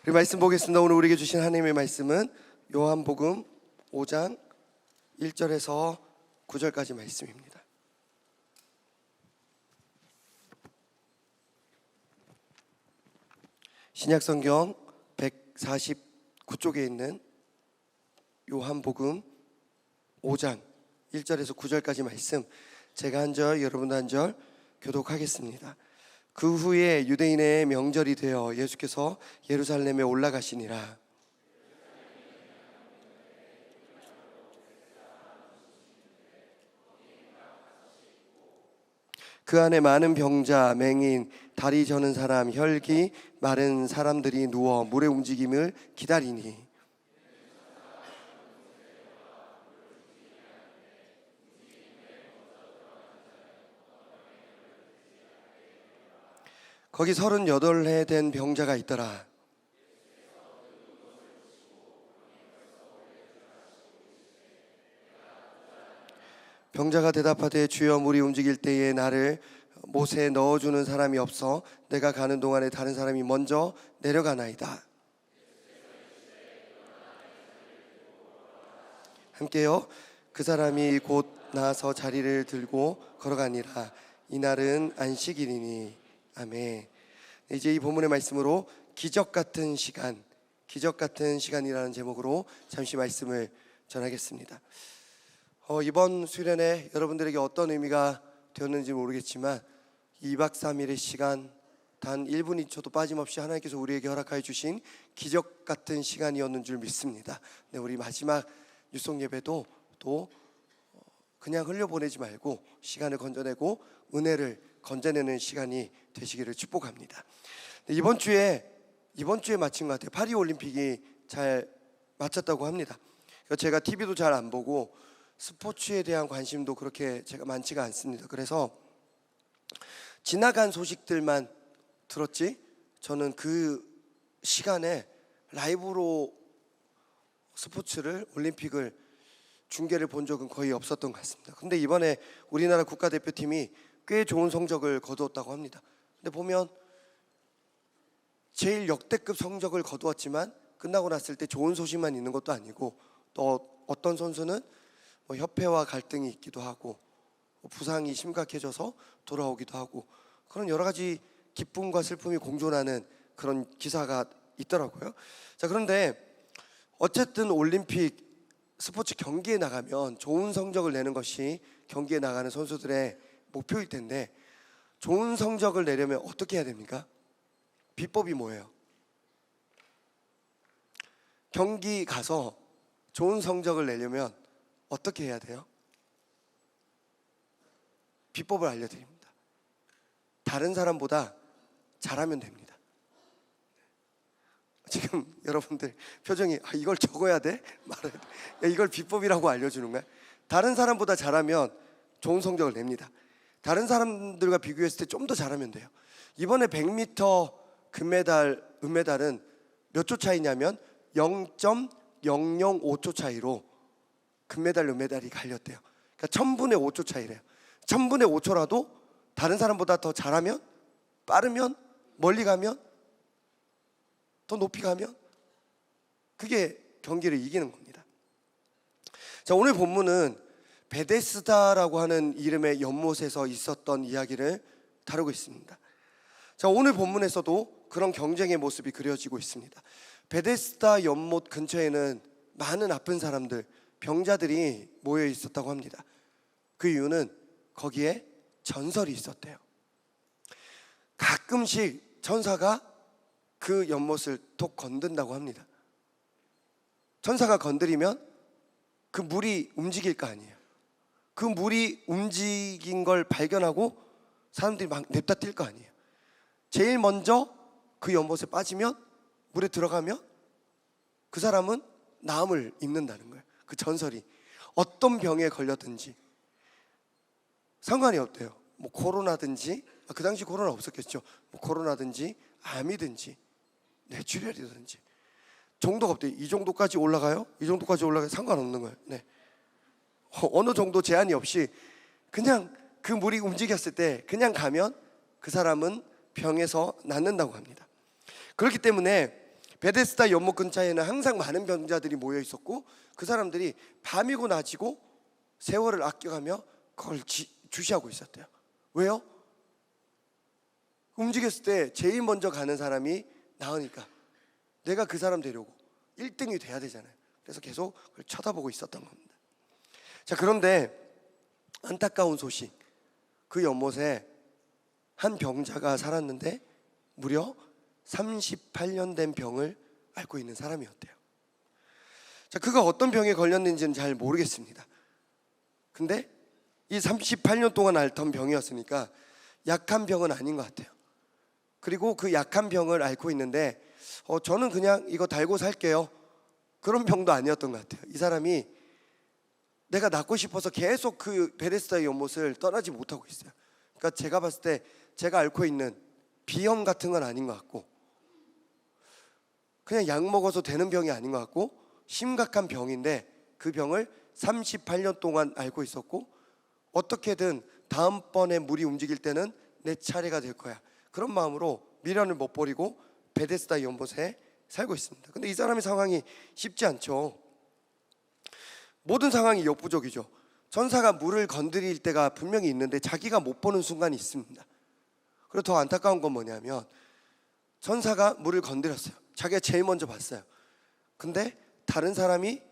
우리 말씀 보겠습니다. 오늘 우리에게 주신 하나님의 말씀은 요한복음 5장 1절에서 9절까지 말씀입니다. 신약성경 149쪽에 있는 요한복음 5장 1절에서 9절까지 말씀, 제가 한 절, 여러분도 한 절 교독하겠습니다. 그 후에 유대인의 명절이 되어 예수께서 예루살렘에 올라가시니라. 그 안에 많은 병자, 맹인, 다리 저는 사람, 혈기 마른 사람들이 누워 물의 움직임을 기다리니 거기 38해 된 병자가 있더라. 병자가 대답하되 주여, 물이 움직일 때에 나를 못에 넣어주는 사람이 없어 내가 가는 동안에 다른 사람이 먼저 내려가나이다. 함께요. 그 사람이 곧 나서 자리를 들고 걸어가니라. 이날은 안식일이니. 아멘. 이제 이 본문의 말씀으로 기적 같은 시간, 기적 같은 시간이라는 제목으로 잠시 말씀을 전하겠습니다. 이번 수련회 여러분들에게 어떤 의미가 되었는지 모르겠지만 2박 3일의 시간, 단 1분 2초도 빠짐없이 하나님께서 우리에게 허락하여 주신 기적 같은 시간이었는 줄 믿습니다. 네, 우리 마지막 유송 예배도 또 그냥 흘려보내지 말고 시간을 건져내고 은혜를 건져내는 시간이 되시기를 축복합니다. 이번 주에 마친 것 같아요. 파리 올림픽이 잘 마쳤다고 합니다. 제가 TV도 잘 안 보고 스포츠에 대한 관심도 그렇게 제가 많지가 않습니다. 그래서 지나간 소식들만 들었지 저는 그 시간에 라이브로 스포츠를, 올림픽을 중계를 본 적은 거의 없었던 것 같습니다. 근데 이번에 우리나라 국가대표팀이 꽤 좋은 성적을 거두었다고 합니다. 근데 보면 제일 역대급 성적을 거두었지만 끝나고 났을 때 좋은 소식만 있는 것도 아니고 또 어떤 선수는 협회와 갈등이 있기도 하고 부상이 심각해져서 돌아오기도 하고 그런 여러 가지 기쁨과 슬픔이 공존하는 그런 기사가 있더라고요. 자, 그런데 어쨌든 올림픽 스포츠 경기에 나가면 좋은 성적을 내는 것이 경기에 나가는 선수들의 목표일 텐데 좋은 성적을 내려면 어떻게 해야 됩니까? 비법이 뭐예요? 경기 가서 좋은 성적을 내려면 어떻게 해야 돼요? 비법을 알려드립니다. 다른 사람보다 잘하면 됩니다. 지금 여러분들 표정이 이걸 적어야 돼? 말해야 돼? 이걸 비법이라고 알려주는 거야? 다른 사람보다 잘하면 좋은 성적을 냅니다. 다른 사람들과 비교했을 때 좀 더 잘하면 돼요. 이번에 100m 금메달, 은메달은 몇 초 차이냐면 0.005초 차이로 금메달, 은메달이 갈렸대요. 그러니까 1000분의 5초 차이래요. 1000분의 5초라도 다른 사람보다 더 잘하면, 빠르면, 멀리 가면, 더 높이 가면 그게 경기를 이기는 겁니다. 자, 오늘 본문은 베데스다라고 하는 이름의 연못에서 있었던 이야기를 다루고 있습니다. 자, 오늘 본문에서도 그런 경쟁의 모습이 그려지고 있습니다. 베데스다 연못 근처에는 많은 아픈 사람들, 병자들이 모여 있었다고 합니다. 그 이유는 거기에 전설이 있었대요. 가끔씩 천사가 그 연못을 톡 건든다고 합니다. 천사가 건드리면 그 물이 움직일 거 아니에요. 그 물이 움직인 걸 발견하고 사람들이 막 냅다 뛸 거 아니에요. 제일 먼저 그 연못에 빠지면, 물에 들어가면 그 사람은 나음을 입는다는 거예요. 그 전설이 어떤 병에 걸렸든지 상관이 없대요. 코로나든지, 그 당시 코로나 없었겠죠. 코로나든지 암이든지 뇌출혈이든지 정도가 없대요. 이 정도까지 올라가요? 이 정도까지 올라가요? 상관없는 거예요. 네. 어느 정도 제한이 없이 그냥 그 물이 움직였을 때 그냥 가면 그 사람은 병에서 낫는다고 합니다. 그렇기 때문에 베데스다 연못 근처에는 항상 많은 병자들이 모여 있었고, 그 사람들이 밤이고 낮이고 세월을 아껴가며 그걸 주시하고 있었대요. 왜요? 움직였을 때 제일 먼저 가는 사람이 나으니까 내가 그 사람 되려고 1등이 돼야 되잖아요. 그래서 계속 그걸 쳐다보고 있었던 겁니다. 자, 그런데 안타까운 소식, 그 연못에 한 병자가 살았는데 무려 38년 된 병을 앓고 있는 사람이었대요. 자, 그가 어떤 병에 걸렸는지는 잘 모르겠습니다. 근데 이 38년 동안 앓던 병이었으니까 약한 병은 아닌 것 같아요. 그리고 그 약한 병을 앓고 있는데 저는 그냥 이거 달고 살게요, 그런 병도 아니었던 것 같아요. 이 사람이 내가 낫고 싶어서 계속 그 베데스다의 연못을 떠나지 못하고 있어요. 그러니까 제가 봤을 때 제가 앓고 있는 비염 같은 건 아닌 것 같고, 그냥 약 먹어서 되는 병이 아닌 것 같고, 심각한 병인데 그 병을 38년 동안 앓고 있었고, 어떻게든 다음번에 물이 움직일 때는 내 차례가 될 거야, 그런 마음으로 미련을 못 버리고 베데스다 연못에 살고 있습니다. 근데 이 사람의 상황이 쉽지 않죠. 모든 상황이 역부족이죠. 천사가 물을 건드릴 때가 분명히 있는데 자기가 못 보는 순간이 있습니다. 그리고 더 안타까운 건 뭐냐면 천사가 물을 건드렸어요. 자기가 제일 먼저 봤어요. 근데 다른 사람이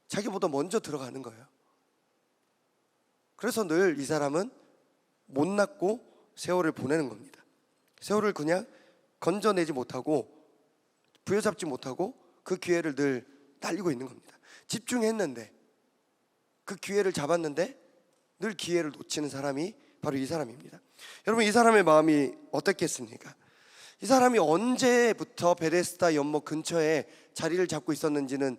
자기보다 먼저 들어가는 거예요. 그래서 늘 이 사람은 못 낫고 세월을 보내는 겁니다. 세월을 그냥 건져내지 못하고 부여잡지 못하고 그 기회를 늘 날리고 있는 겁니다. 집중했는데, 그 기회를 잡았는데 늘 기회를 놓치는 사람이 바로 이 사람입니다. 여러분, 이 사람의 마음이 어떻겠습니까? 이 사람이 언제부터 베데스다 연못 근처에 자리를 잡고 있었는지는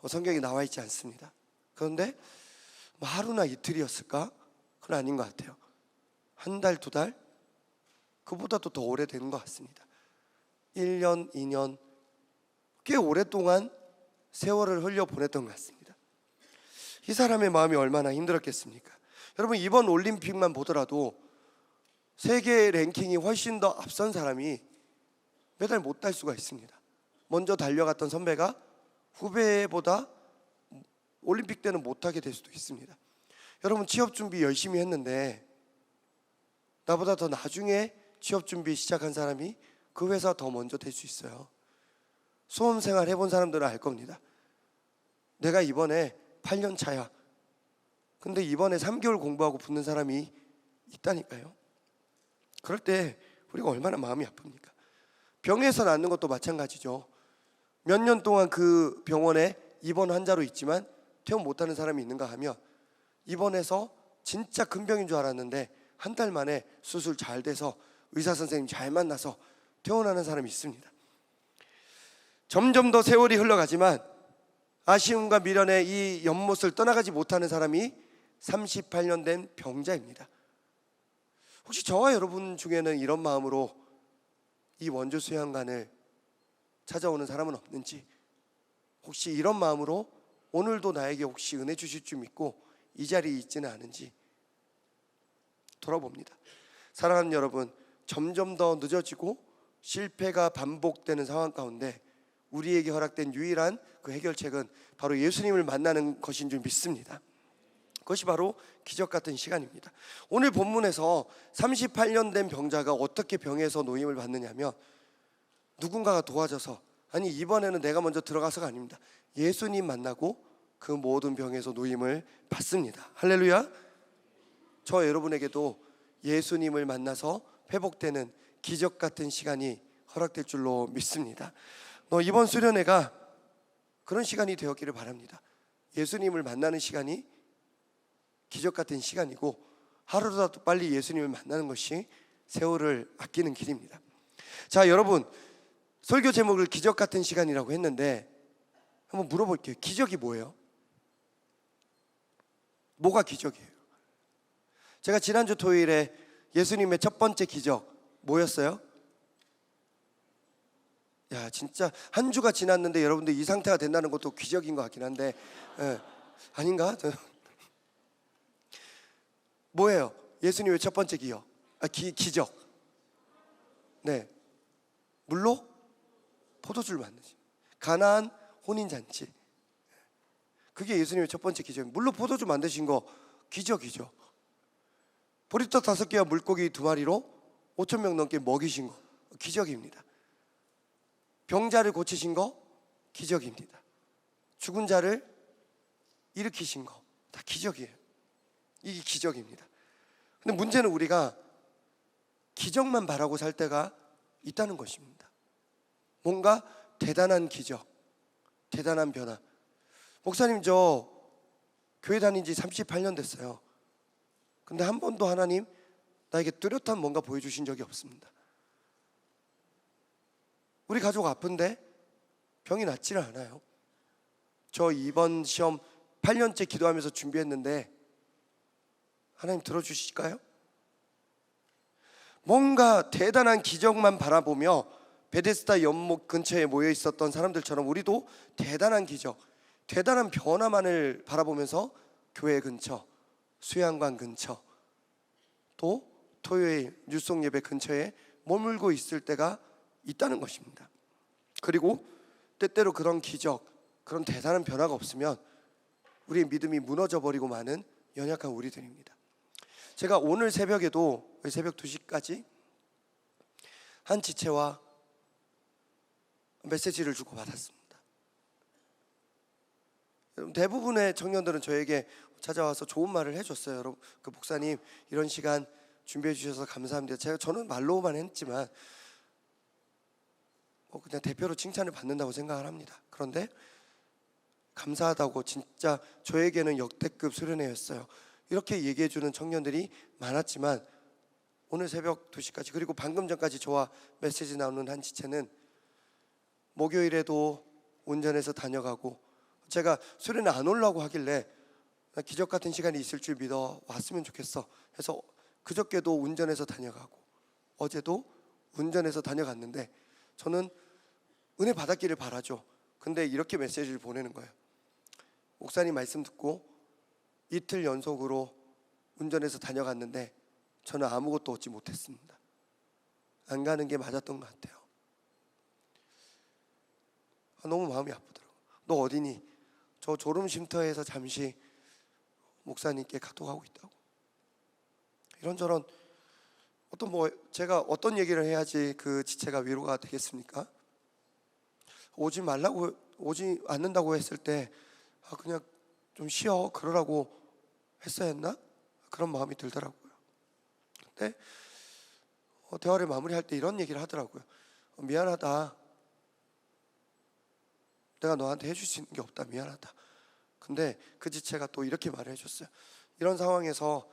성경에 나와 있지 않습니다. 그런데 하루나 이틀이었을까? 그건 아닌 것 같아요. 한 달, 두 달? 그보다도 더 오래된 것 같습니다. 1년, 2년, 꽤 오랫동안 세월을 흘려보냈던 것 같습니다. 이 사람의 마음이 얼마나 힘들었겠습니까? 여러분, 이번 올림픽만 보더라도 세계 랭킹이 훨씬 더 앞선 사람이 메달 못 딸 수가 있습니다. 먼저 달려갔던 선배가 후배보다 올림픽 때는 못하게 될 수도 있습니다. 여러분, 취업 준비 열심히 했는데 나보다 더 나중에 취업 준비 시작한 사람이 그 회사 더 먼저 될 수 있어요. 수험생활 해본 사람들은 알 겁니다. 내가 이번에 8년 차야. 근데 이번에 3개월 공부하고 붙는 사람이 있다니까요. 그럴 때 우리가 얼마나 마음이 아픕니까? 병에서 낫는 것도 마찬가지죠. 몇 년 동안 그 병원에 입원 환자로 있지만 퇴원 못하는 사람이 있는가 하면, 입원해서 진짜 큰 병인 줄 알았는데 한 달 만에 수술 잘 돼서 의사 선생님 잘 만나서 퇴원하는 사람이 있습니다. 점점 더 세월이 흘러가지만 아쉬움과 미련의 이 연못을 떠나가지 못하는 사람이 38년 된 병자입니다. 혹시 저와 여러분 중에는 이런 마음으로 이 원주 수양관을 찾아오는 사람은 없는지, 혹시 이런 마음으로 오늘도 나에게 혹시 은혜 주실 줄 믿고 이 자리에 있지는 않은지 돌아봅니다. 사랑하는 여러분, 점점 더 늦어지고 실패가 반복되는 상황 가운데 우리에게 허락된 유일한 그 해결책은 바로 예수님을 만나는 것인 줄 믿습니다. 그것이 바로 기적 같은 시간입니다. 오늘 본문에서 38년 된 병자가 어떻게 병에서 노임을 받느냐면, 누군가가 도와줘서, 아니 이번에는 내가 먼저 들어가서가 아닙니다. 예수님 만나고 그 모든 병에서 노임을 받습니다. 할렐루야. 저 여러분에게도 예수님을 만나서 회복되는 기적 같은 시간이 허락될 줄로 믿습니다. 이번 수련회가 그런 시간이 되었기를 바랍니다. 예수님을 만나는 시간이 기적 같은 시간이고, 하루라도 빨리 예수님을 만나는 것이 세월을 아끼는 길입니다. 자, 여러분, 설교 제목을 기적 같은 시간이라고 했는데 한번 물어볼게요. 기적이 뭐예요? 뭐가 기적이에요? 제가 지난주 토요일에 예수님의 첫 번째 기적 뭐였어요? 야, 진짜 한 주가 지났는데 여러분들 이 상태가 된다는 것도 기적인 것 같긴 한데, 아닌가? 뭐예요? 예수님의 첫 번째 기적. 네, 물로 포도주를 만드신 가나안 혼인잔치, 그게 예수님의 첫 번째 기적입니다. 물론 포도주 만드신 거 기적이죠. 보리떡 5개와 물고기 2마리로 5,000명 넘게 먹이신 거 기적입니다. 병자를 고치신 거 기적입니다. 죽은 자를 일으키신 거 다 기적이에요. 이게 기적입니다. 근데 문제는 우리가 기적만 바라고 살 때가 있다는 것입니다. 뭔가 대단한 기적, 대단한 변화. 목사님, 저 교회 다닌 지 38년 됐어요. 근데 한 번도 하나님 나에게 뚜렷한 뭔가 보여주신 적이 없습니다. 우리 가족 아픈데 병이 낫지를 않아요. 저 이번 시험 8년째 기도하면서 준비했는데 하나님 들어주실까요? 뭔가 대단한 기적만 바라보며 베데스다 연못 근처에 모여 있었던 사람들처럼 우리도 대단한 기적, 대단한 변화만을 바라보면서 교회 근처, 수양관 근처, 또 토요일 뉴송 예배 근처에 머물고 있을 때가 있다는 것입니다. 그리고 때때로 그런 기적, 그런 대단한 변화가 없으면 우리의 믿음이 무너져 버리고 마는 연약한 우리들입니다. 제가 오늘 새벽에도 새벽 2시까지 한 지체와 메시지를 주고 받았습니다. 대부분의 청년들은 저에게 찾아와서 좋은 말을 해줬어요. 여러분, 그 목사님 이런 시간 준비해 주셔서 감사합니다. 저는 말로만 했지만 그냥 대표로 칭찬을 받는다고 생각을 합니다. 그런데 감사하다고, 진짜 저에게는 역대급 수련회였어요, 이렇게 얘기해 주는 청년들이 많았지만 오늘 새벽 2시까지, 그리고 방금 전까지 저와 메시지 나누는 한 지체는 목요일에도 운전해서 다녀가고, 제가 수련회 안 오려고 하길래 기적 같은 시간이 있을 줄 믿어 왔으면 좋겠어 해서 그저께도 운전해서 다녀가고 어제도 운전해서 다녀갔는데 저는 은혜 받았기를 바라죠. 근데 이렇게 메시지를 보내는 거예요. 목사님 말씀 듣고 이틀 연속으로 운전해서 다녀갔는데 저는 아무것도 얻지 못했습니다. 안 가는 게 맞았던 것 같아요. 너무 마음이 아프더라고요. 너 어디니? 저 졸음쉼터에서 잠시 목사님께 카톡하고 있다고. 이런저런 제가 어떤 얘기를 해야지 그 지체가 위로가 되겠습니까? 오지 않는다고 했을 때 그냥 좀 쉬어 그러라고 했어야 했나? 그런 마음이 들더라고요. 근데 대화를 마무리할 때 이런 얘기를 하더라고요. 미안하다. 내가 너한테 해줄 수 있는 게 없다. 미안하다. 근데 그 지체가 또 이렇게 말을 해줬어요. 이런 상황에서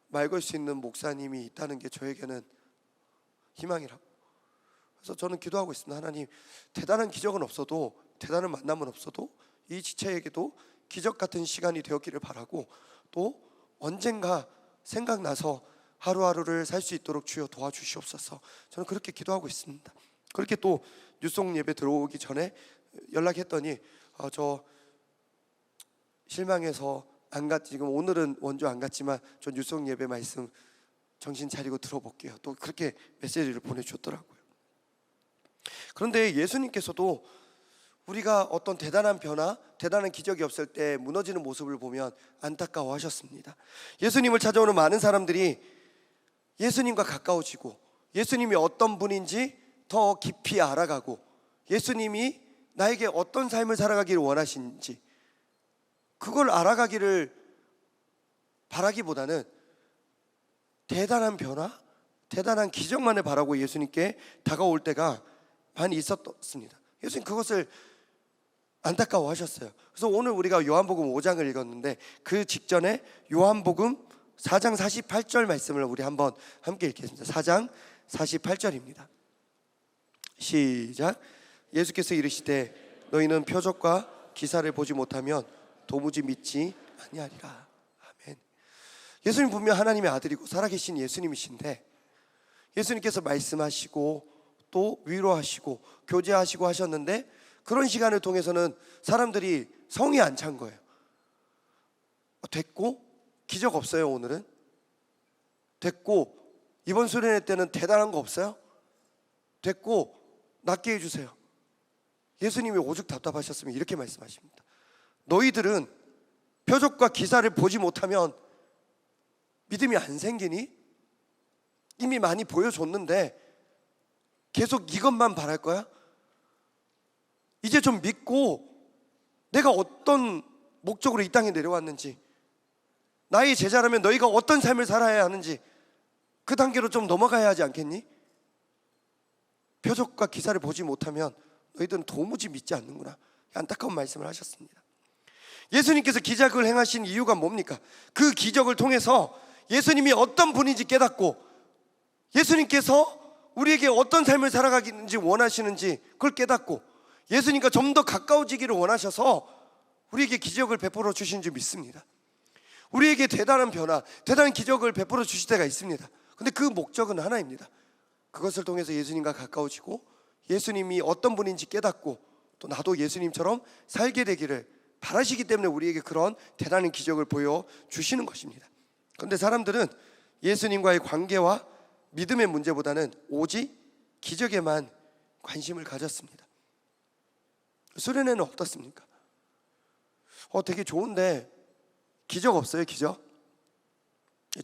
말 걸 수 있는 목사님이 있다는 게 저에게는 희망이라고. 그래서 저는 기도하고 있습니다. 하나님, 대단한 기적은 없어도, 대단한 만남은 없어도 이 지체에게도 기적 같은 시간이 되었기를 바라고, 또 언젠가 생각나서 하루하루를 살 수 있도록 주여 도와주시옵소서. 저는 그렇게 기도하고 있습니다. 그렇게 또 뉴송 예배 들어오기 전에 연락했더니 저 실망해서 안 갔지. 지금 오늘은 원주 안 갔지만 저 뉴송 예배 말씀 정신 차리고 들어볼게요. 또 그렇게 메시지를 보내줬더라고요. 그런데 예수님께서도 우리가 어떤 대단한 변화, 대단한 기적이 없을 때 무너지는 모습을 보면 안타까워하셨습니다. 예수님을 찾아오는 많은 사람들이 예수님과 가까워지고 예수님이 어떤 분인지 더 깊이 알아가고 예수님이 나에게 어떤 삶을 살아가기를 원하시는지 그걸 알아가기를 바라기보다는 대단한 변화, 대단한 기적만을 바라고 예수님께 다가올 때가 많이 있었습니다. 예수님 그것을 안타까워하셨어요. 그래서 오늘 우리가 요한복음 5장을 읽었는데 그 직전에 요한복음 4장 48절 말씀을 우리 한번 함께 읽겠습니다. 4장 48절입니다. 시작. 예수께서 이르시되 너희는 표적과 기사를 보지 못하면 도무지 믿지 아니하리라. 아멘. 예수님 분명 하나님의 아들이고 살아계신 예수님이신데 예수님께서 말씀하시고 또 위로하시고 교제하시고 하셨는데 그런 시간을 통해서는 사람들이 성이 안 찬 거예요. 됐고 기적 없어요. 오늘은 됐고 이번 수련회 때는 대단한 거 없어요. 됐고 낫게 해주세요. 예수님이 오죽 답답하셨으면 이렇게 말씀하십니다. 너희들은 표적과 기사를 보지 못하면 믿음이 안 생기니? 이미 많이 보여줬는데 계속 이것만 바랄 거야? 이제 좀 믿고 내가 어떤 목적으로 이 땅에 내려왔는지, 나의 제자라면 너희가 어떤 삶을 살아야 하는지 그 단계로 좀 넘어가야 하지 않겠니? 표적과 기사를 보지 못하면 너희들은 도무지 믿지 않는구나. 안타까운 말씀을 하셨습니다. 예수님께서 기적을 행하신 이유가 뭡니까? 그 기적을 통해서 예수님이 어떤 분인지 깨닫고 예수님께서 우리에게 어떤 삶을 살아가는지 원하시는지 그걸 깨닫고 예수님과 좀 더 가까워지기를 원하셔서 우리에게 기적을 베풀어 주신 줄 믿습니다. 우리에게 대단한 변화, 대단한 기적을 베풀어 주실 때가 있습니다. 근데 그 목적은 하나입니다. 그것을 통해서 예수님과 가까워지고 예수님이 어떤 분인지 깨닫고 또 나도 예수님처럼 살게 되기를 바라시기 때문에 우리에게 그런 대단한 기적을 보여주시는 것입니다. 그런데 사람들은 예수님과의 관계와 믿음의 문제보다는 오직 기적에만 관심을 가졌습니다. 수련회는 어떻습니까? 되게 좋은데 기적 없어요? 기적?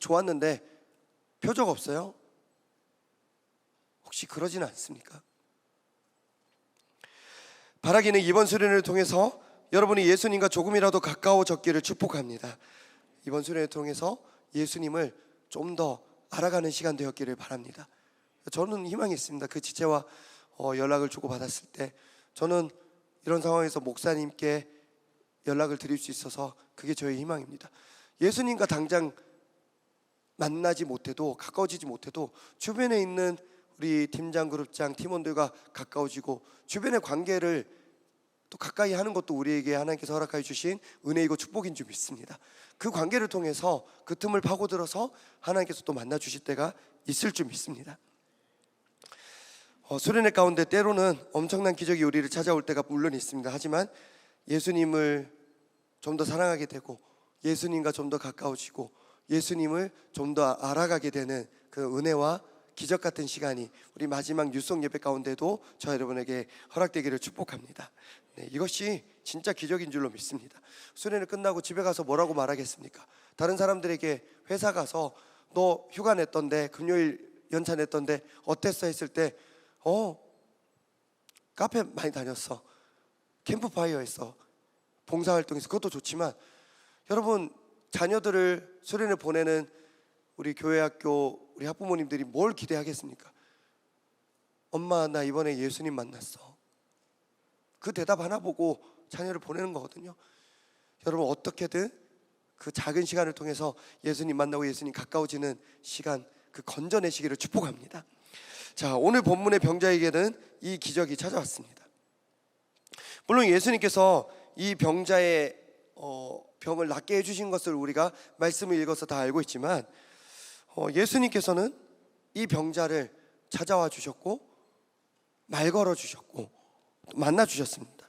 좋았는데 표적 없어요? 혹시 그러지는 않습니까? 바라기는 이번 수련회를 통해서 여러분이 예수님과 조금이라도 가까워졌기를 축복합니다. 이번 수련회를 통해서 예수님을 좀 더 알아가는 시간 되었기를 바랍니다. 저는 희망이 있습니다. 그 지체와 연락을 주고받았을 때 저는 이런 상황에서 목사님께 연락을 드릴 수 있어서 그게 저의 희망입니다. 예수님과 당장 만나지 못해도, 가까워지지 못해도 주변에 있는 우리 팀장, 그룹장, 팀원들과 가까워지고 주변의 관계를 또 가까이 하는 것도 우리에게 하나님께서 허락하여 주신 은혜이고 축복인 줄 믿습니다. 그 관계를 통해서 그 틈을 파고들어서 하나님께서 또 만나 주실 때가 있을 줄 믿습니다. 수련회 가운데 때로는 엄청난 기적이 우리를 찾아올 때가 물론 있습니다. 하지만 예수님을 좀 더 사랑하게 되고 예수님과 좀 더 가까워지고 예수님을 좀 더 알아가게 되는 그 은혜와 기적 같은 시간이 우리 마지막 유송 예배 가운데도 저 여러분에게 허락되기를 축복합니다. 네, 이것이 진짜 기적인 줄로 믿습니다. 수련회 끝나고 집에 가서 뭐라고 말하겠습니까? 다른 사람들에게 회사 가서 너 휴가 냈던데, 금요일 연차 냈던데 어땠어 했을 때 카페 많이 다녔어, 캠프파이어 했어, 봉사활동했어, 그것도 좋지만 여러분 자녀들을 수련회 보내는 우리 교회 학교 우리 학부모님들이 뭘 기대하겠습니까? 엄마 나 이번에 예수님 만났어. 그 대답 하나 보고 자녀를 보내는 거거든요. 여러분 어떻게든 그 작은 시간을 통해서 예수님 만나고 예수님 가까워지는 시간 그 건져내시기를 축복합니다. 자, 오늘 본문의 병자에게는 이 기적이 찾아왔습니다. 물론 예수님께서 이 병자의 병을 낫게 해주신 것을 우리가 말씀을 읽어서 다 알고 있지만 예수님께서는 이 병자를 찾아와 주셨고 말 걸어 주셨고 만나 주셨습니다.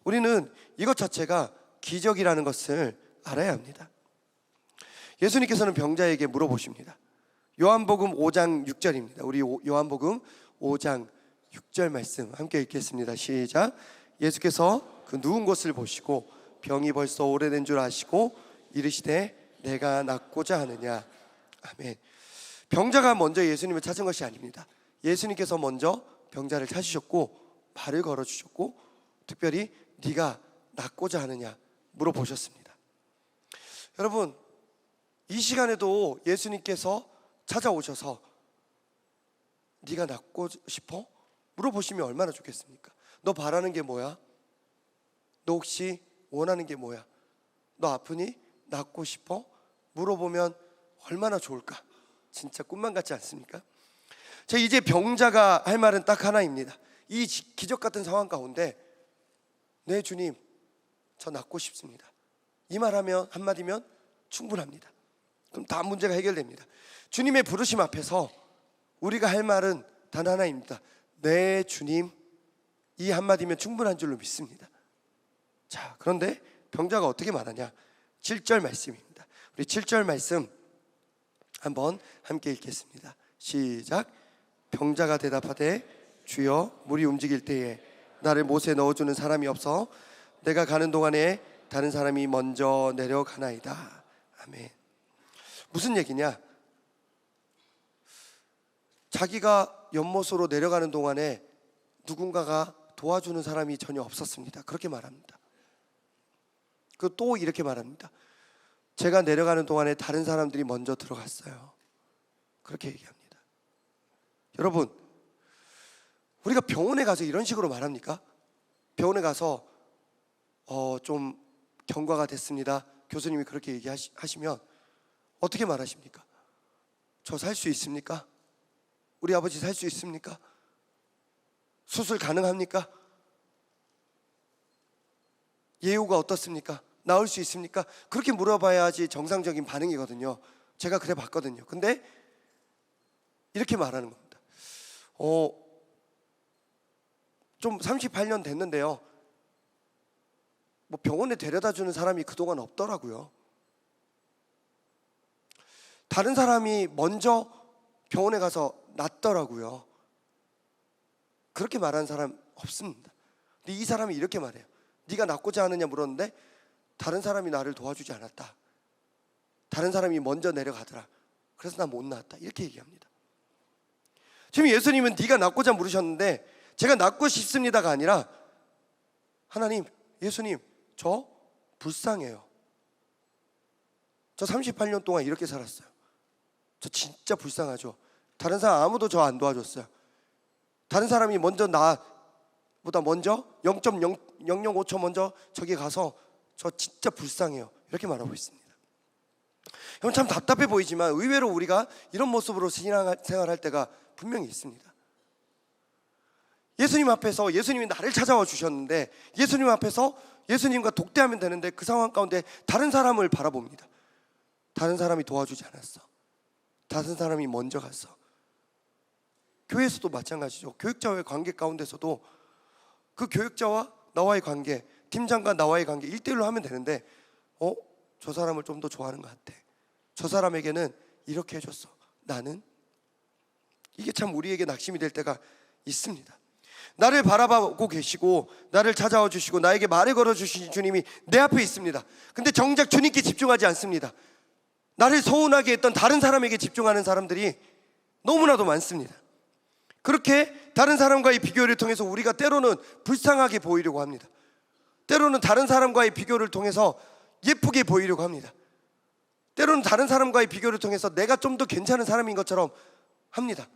우리는 이것 자체가 기적이라는 것을 알아야 합니다. 예수님께서는 병자에게 물어보십니다. 요한복음 5장 6절입니다. 우리 요한복음 5장 6절 말씀 함께 읽겠습니다. 시작. 예수께서 그 누운 것을 보시고 병이 벌써 오래된 줄 아시고 이르시되 내가 낫고자 하느냐. 아멘. 병자가 먼저 예수님을 찾은 것이 아닙니다. 예수님께서 먼저 병자를 찾으셨고 말을 걸어주셨고 특별히 네가 낫고자 하느냐 물어보셨습니다. 여러분 이 시간에도 예수님께서 찾아오셔서 네가 낫고 싶어? 물어보시면 얼마나 좋겠습니까? 너 바라는 게 뭐야? 너 혹시 원하는 게 뭐야? 너 아프니? 낫고 싶어? 물어보면 얼마나 좋을까? 진짜 꿈만 같지 않습니까? 자, 이제 병자가 할 말은 딱 하나입니다. 이 기적 같은 상황 가운데 네 주님 저 낫고 싶습니다. 이 말하면 한마디면 충분합니다. 그럼 다 문제가 해결됩니다. 주님의 부르심 앞에서 우리가 할 말은 단 하나입니다. 네 주님, 이 한마디면 충분한 줄로 믿습니다. 자, 그런데 병자가 어떻게 말하냐? 7절 말씀입니다. 우리 7절 말씀 한번 함께 읽겠습니다. 시작. 병자가 대답하되 주여 물이 움직일 때에 나를 못에 넣어주는 사람이 없어 내가 가는 동안에 다른 사람이 먼저 내려가나이다. 아멘. 무슨 얘기냐? 자기가 연못으로 내려가는 동안에 누군가가 도와주는 사람이 전혀 없었습니다. 그렇게 말합니다. 그 또 이렇게 말합니다. 제가 내려가는 동안에 다른 사람들이 먼저 들어갔어요. 그렇게 얘기합니다. 여러분, 우리가 병원에 가서 이런 식으로 말합니까? 병원에 가서 좀 경과가 됐습니다. 교수님이 그렇게 얘기하시면 어떻게 말하십니까? 저 살 수 있습니까? 우리 아버지 살 수 있습니까? 수술 가능합니까? 예후가 어떻습니까? 나을 수 있습니까? 그렇게 물어봐야지 정상적인 반응이거든요. 제가 그래 봤거든요. 근데 이렇게 말하는 겁니다. 좀 38년 됐는데요, 뭐 병원에 데려다 주는 사람이 그동안 없더라고요. 다른 사람이 먼저 병원에 가서 낫더라고요. 그렇게 말하는 사람 없습니다. 근데 이 사람이 이렇게 말해요. 네가 낫고자 하느냐 물었는데 다른 사람이 나를 도와주지 않았다. 다른 사람이 먼저 내려가더라. 그래서 나 못 나았다. 이렇게 얘기합니다. 지금 예수님은 네가 낫고자 물으셨는데 제가 낫고 싶습니다가 아니라, 하나님, 예수님, 저 불쌍해요. 저 38년 동안 이렇게 살았어요. 저 진짜 불쌍하죠. 다른 사람 아무도 저 안 도와줬어요. 다른 사람이 먼저 나보다 먼저 0.005초 먼저 저기 가서 저 진짜 불쌍해요. 이렇게 말하고 있습니다. 여러분, 참 답답해 보이지만 의외로 우리가 이런 모습으로 신앙생활할 때가 분명히 있습니다. 예수님 앞에서 예수님이 나를 찾아와 주셨는데 예수님 앞에서 예수님과 독대하면 되는데 그 상황 가운데 다른 사람을 바라봅니다. 다른 사람이 도와주지 않았어. 다른 사람이 먼저 갔어. 교회에서도 마찬가지죠. 교육자와의 관계 가운데서도 그 교육자와 나와의 관계, 팀장과 나와의 관계 1대1로 하면 되는데 저 사람을 좀 더 좋아하는 것 같아. 저 사람에게는 이렇게 해줬어. 나는? 이게 참 우리에게 낙심이 될 때가 있습니다. 나를 바라보고 계시고 나를 찾아와 주시고 나에게 말을 걸어 주신 주님이 내 앞에 있습니다. 근데 정작 주님께 집중하지 않습니다. 나를 서운하게 했던 다른 사람에게 집중하는 사람들이 너무나도 많습니다. 그렇게 다른 사람과의 비교를 통해서 우리가 때로는 불쌍하게 보이려고 합니다. 때로는 다른 사람과의 비교를 통해서 예쁘게 보이려고 합니다. 때로는 다른 사람과의 비교를 통해서 내가 좀 더 괜찮은 사람인 것처럼 합니다.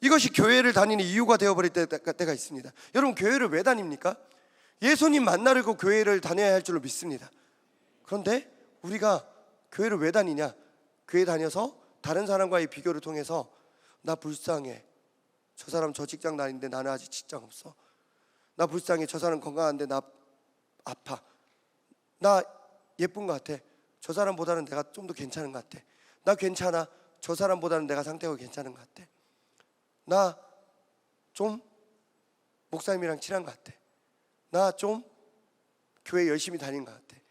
이것이 교회를 다니는 이유가 되어버릴 때가 있습니다. 여러분, 교회를 왜 다닙니까? 예수님 만나려고 교회를 다녀야 할 줄로 믿습니다. 그런데 우리가 교회를 왜 다니냐? 교회 다녀서 다른 사람과의 비교를 통해서 나 불쌍해. 저 사람 저 직장 다니는데 나는 아직 직장 없어. 나 불쌍해. 저 사람 건강한데 나 아파. 나 예쁜 것 같아. 저 사람보다는 내가 좀 더 괜찮은 것 같아. 나 괜찮아. 저 사람보다는 내가 상태가 괜찮은 것 같아. 나 좀 목사님이랑 친한 것 같아. 나 좀 교회 열심히 다닌 것 같아.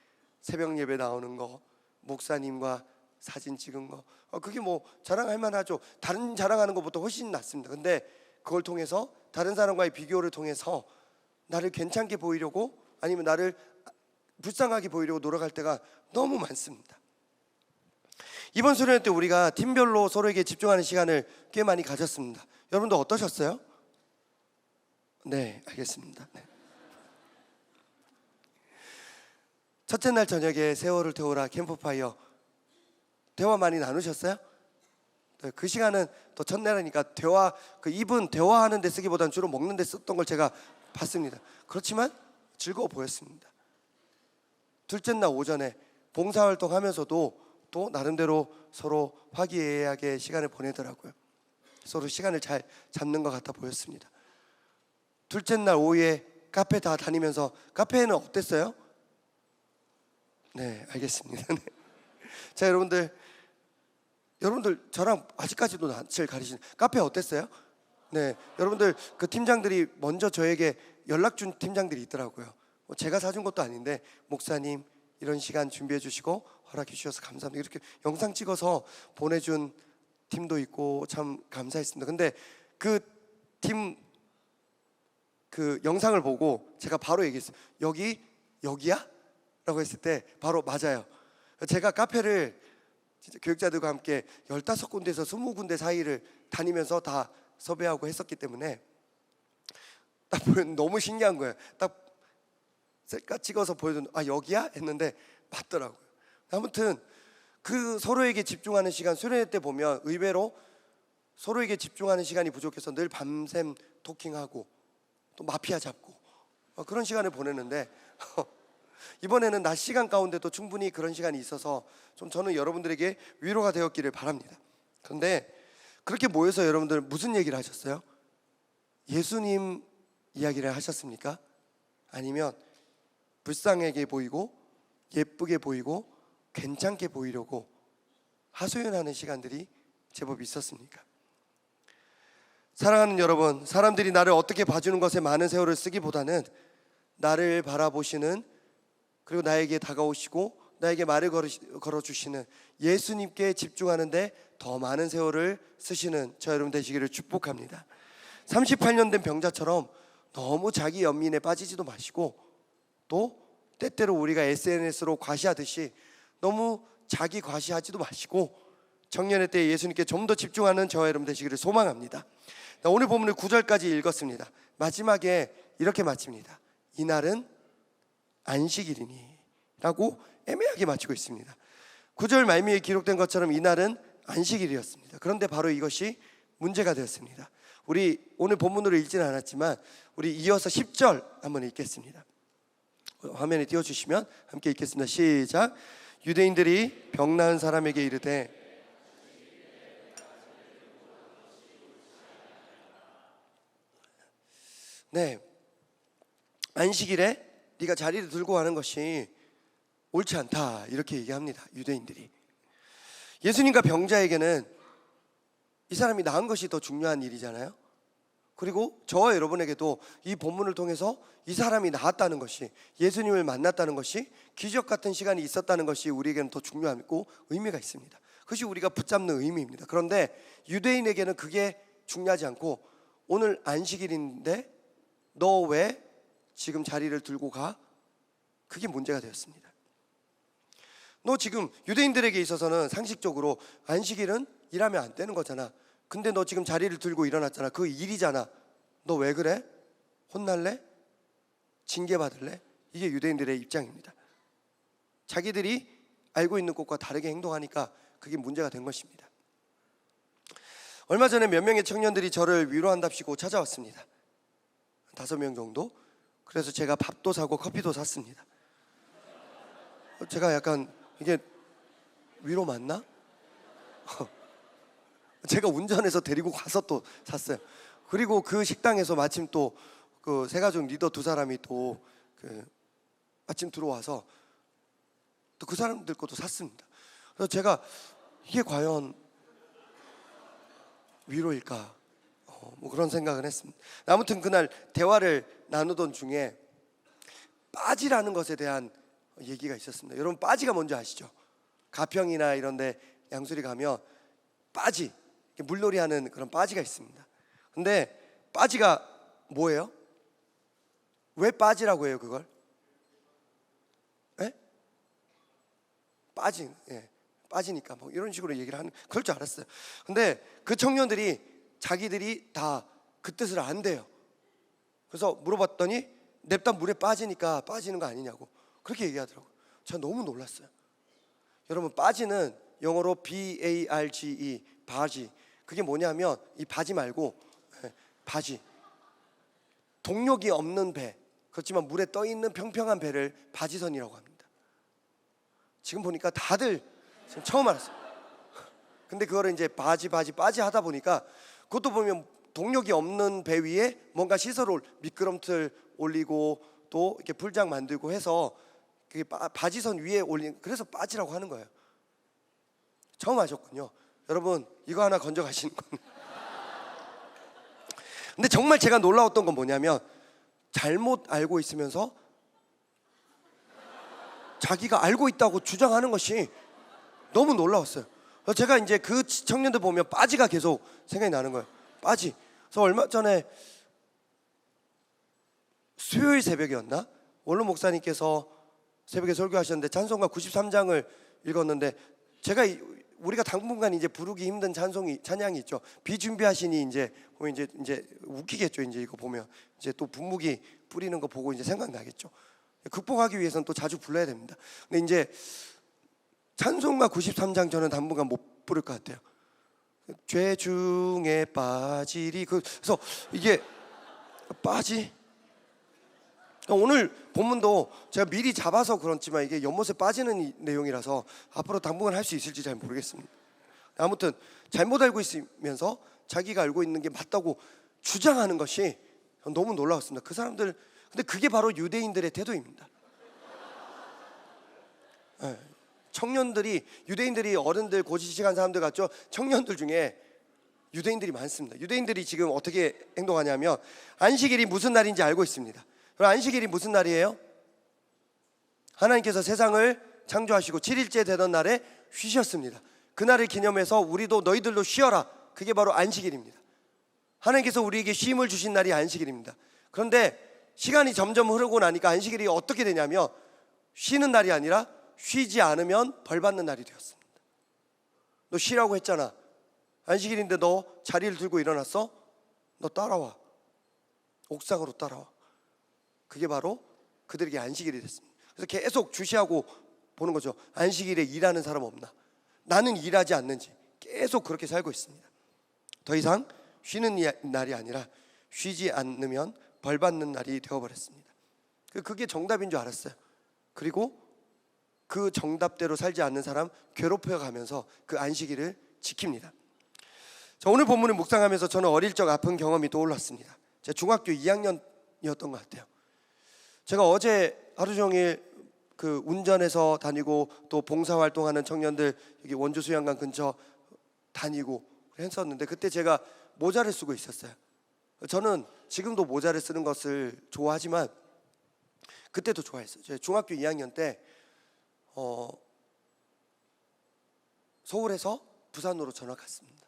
새벽 예배 나오는 거, 목사님과 사진 찍은 거, 그게 뭐 자랑할 만하죠. 다른 자랑하는 것보다 훨씬 낫습니다. 근데 그걸 통해서 다른 사람과의 비교를 통해서 나를 괜찮게 보이려고, 아니면 나를 불쌍하게 보이려고 노력할 때가 너무 많습니다. 이번 수련회 때 우리가 팀별로 서로에게 집중하는 시간을 꽤 많이 가졌습니다. 여러분도 어떠셨어요? 네, 알겠습니다. 네. 첫째 날 저녁에 세월을 태우라 캠프파이어 대화 많이 나누셨어요? 그 시간은 또 첫날이니까 대화, 그 입은 대화하는 데 쓰기보다는 주로 먹는 데 썼던 걸 제가 봤습니다. 그렇지만 즐거워 보였습니다. 둘째 날 오전에 봉사활동 하면서도 또 나름대로 서로 화기애애하게 시간을 보내더라고요. 서로 시간을 잘 잡는 것 같아 보였습니다. 둘째 날 오후에 카페 다 다니면서, 카페는 어땠어요? 네, 알겠습니다. 네. 자, 여러분들 저랑 아직까지도 낯을 가리시는, 카페 어땠어요? 네, 여러분들 그 팀장들이 먼저 저에게 연락 준 팀장들이 있더라고요. 제가 사준 것도 아닌데, 목사님 이런 시간 준비해 주시고 허락해 주셔서 감사합니다. 이렇게 영상 찍어서 보내준 팀도 있고 참 감사했습니다. 근데 그 팀 그 영상을 보고 제가 바로 얘기했어요. 여기야? 라고 했을 때 바로 맞아요. 제가 카페를 진짜 교육자들과 함께 15군데에서 20군데 사이를 다니면서 다 섭외하고 했었기 때문에 딱 보면 너무 신기한 거예요. 딱 셀카 찍어서 보여준 여기야? 했는데 맞더라고요. 아무튼 그 서로에게 집중하는 시간, 수련회 때 보면 의외로 서로에게 집중하는 시간이 부족해서 늘 밤샘 토킹하고 또 마피아 잡고 그런 시간을 보내는데 이번에는 낮 시간 가운데도 충분히 그런 시간이 있어서 좀 저는 여러분들에게 위로가 되었기를 바랍니다. 그런데 그렇게 모여서 여러분들 무슨 얘기를 하셨어요? 예수님 이야기를 하셨습니까? 아니면 불쌍하게 보이고 예쁘게 보이고 괜찮게 보이려고 하소연하는 시간들이 제법 있었습니까? 사랑하는 여러분, 사람들이 나를 어떻게 봐주는 것에 많은 세월을 쓰기보다는 나를 바라보시는, 그리고 나에게 다가오시고 나에게 말을 걸어주시는 예수님께 집중하는데 더 많은 세월을 쓰시는 저 여러분 되시기를 축복합니다. 38년 된 병자처럼 너무 자기 연민에 빠지지도 마시고, 또 때때로 우리가 SNS로 과시하듯이 너무 자기 과시하지도 마시고, 청년의 때 예수님께 좀 더 집중하는 저와 여러분 되시기를 소망합니다. 오늘 본문을 9절까지 읽었습니다. 마지막에 이렇게 마칩니다. 이날은 안식일이니 라고 애매하게 마치고 있습니다. 9절 말미에 기록된 것처럼 이날은 안식일이었습니다. 그런데 바로 이것이 문제가 되었습니다. 우리 오늘 본문으로 읽지는 않았지만 우리 이어서 10절 한번 읽겠습니다. 화면에 띄워주시면 함께 읽겠습니다. 시작. 유대인들이 병 나은 사람에게 이르되 안식일에 네가 자리를 들고 가는 것이 옳지 않다 이렇게 얘기합니다. 유대인들이. 예수님과 병자에게는 이 사람이 나은 것이 더 중요한 일이잖아요. 그리고 저와 여러분에게도 이 본문을 통해서 이 사람이 나았다는 것이, 예수님을 만났다는 것이, 기적 같은 시간이 있었다는 것이 우리에게는 더 중요하고 의미가 있습니다. 그것이 우리가 붙잡는 의미입니다. 그런데 유대인에게는 그게 중요하지 않고, 오늘 안식일인데 너 왜 지금 자리를 들고 가? 그게 문제가 되었습니다. 너 지금 유대인들에게 있어서는 상식적으로 안식일은 일하면 안 되는 거잖아. 근데 너 지금 자리를 들고 일어났잖아. 그 일이잖아. 너 왜 그래? 혼날래? 징계받을래? 이게 유대인들의 입장입니다. 자기들이 알고 있는 것과 다르게 행동하니까 그게 문제가 된 것입니다. 얼마 전에 몇 명의 청년들이 저를 위로한답시고 찾아왔습니다. 5명 정도. 그래서 제가 밥도 사고 커피도 샀습니다. 제가 약간 이게 위로 맞나? 제가 운전해서 데리고 가서 또 샀어요. 그리고 그 식당에서 마침 또 그 세가족 리더 2사람이 또 그 마침 들어와서 또 그 사람들 것도 샀습니다. 그래서 제가 이게 과연 위로일까? 뭐 그런 생각을 했습니다. 아무튼 그날 대화를 나누던 중에 빠지라는 것에 대한 얘기가 있었습니다. 여러분 빠지가 뭔지 아시죠? 가평이나 이런 데 양수리 가면 빠지, 물놀이 하는 그런 빠지가 있습니다. 근데 빠지가 뭐예요? 왜 빠지라고 해요 그걸? 빠지니까 뭐 이런 식으로 얘기를 하는, 그럴 줄 알았어요. 근데 그 청년들이 자기들이 다 그 뜻을 안대요. 그래서 물어봤더니 냅다 물에 빠지니까 빠지는 거 아니냐고 그렇게 얘기하더라고요. 제가 너무 놀랐어요. 여러분 빠지는 영어로 B-A-R-G-E, 바지. 그게 뭐냐면 이 바지 말고 바지, 동력이 없는 배, 그렇지만 물에 떠 있는 평평한 배를 바지선이라고 합니다. 지금 보니까 다들 지금 처음 알았어요. 근데 그거를 이제 바지 하다 보니까, 그것도 보면 동력이 없는 배 위에 뭔가 시설을, 미끄럼틀 올리고 또 이렇게 풀장 만들고 해서 그게 바지선 위에 올린, 그래서 빠지라고 하는 거예요. 처음 아셨군요. 여러분 이거 하나 건져 가시는 겁니다. 근데 정말 제가 놀라웠던 건 뭐냐면, 잘못 알고 있으면서 자기가 알고 있다고 주장하는 것이 너무 놀라웠어요. 그래서 제가 이제 그 청년들 보면 빠지가 계속 생각이 나는 거예요. 빠지. 그래서 얼마 전에 수요일 새벽이었나? 원로 목사님께서 새벽에 설교하셨는데 찬송가 93장을 읽었는데 우리가 당분간 이제 부르기 힘든 찬양이 있죠. 비준비하시니 이제 보면 이제 웃기겠죠. 이제 이거 보면 이제 또 분무기 뿌리는 거 보고 이제 생각나겠죠. 극복하기 위해서는 또 자주 불러야 됩니다. 근데 이제 찬송가 93장 저는 당분간 못 부를 것 같아요. 죄 중에 빠지리. 그래서 이게 오늘 본문도 제가 미리 잡아서 그렇지만 이게 연못에 빠지는 내용이라서 앞으로 당분간 할 수 있을지 잘 모르겠습니다. 아무튼 잘못 알고 있으면서 자기가 알고 있는 게 맞다고 주장하는 것이 너무 놀라웠습니다. 그 사람들, 근데 그게 바로 유대인들의 태도입니다. 유대인들이 어른들 고지식한 사람들 같죠? 청년들 중에 유대인들이 많습니다. 유대인들이 지금 어떻게 행동하냐면 안식일이 무슨 날인지 알고 있습니다. 그럼 안식일이 무슨 날이에요? 하나님께서 세상을 창조하시고 7일째 되던 날에 쉬셨습니다. 그날을 기념해서 우리도 너희들도 쉬어라. 그게 바로 안식일입니다. 하나님께서 우리에게 쉼을 주신 날이 안식일입니다. 그런데 시간이 점점 흐르고 나니까 안식일이 어떻게 되냐면 쉬는 날이 아니라 쉬지 않으면 벌 받는 날이 되었습니다. 너 쉬라고 했잖아. 안식일인데 너 자리를 들고 일어났어? 너 따라와. 옥상으로 따라와. 그게 바로 그들에게 안식일이 됐습니다. 그래서 계속 주시하고 보는 거죠. 안식일에 일하는 사람 없나? 나는 일하지 않는지 계속 그렇게 살고 있습니다. 더 이상 쉬는 날이 아니라 쉬지 않으면 벌 받는 날이 되어버렸습니다. 그게 정답인 줄 알았어요. 그리고 그 정답대로 살지 않는 사람 괴롭혀 가면서 그 안식일을 지킵니다. 자, 오늘 본문을 묵상하면서 저는 어릴 적 아픈 경험이 떠올랐습니다. 제가 중학교 2학년이었던 것 같아요. 제가 어제 하루 종일 그 운전해서 다니고 또 봉사활동하는 청년들 여기 원주 수영관 근처 다니고 했었는데 그때 제가 모자를 쓰고 있었어요. 저는 지금도 모자를 쓰는 것을 좋아하지만 그때도 좋아했어요. 제가 중학교 2학년 때 서울에서 부산으로 전학 갔습니다.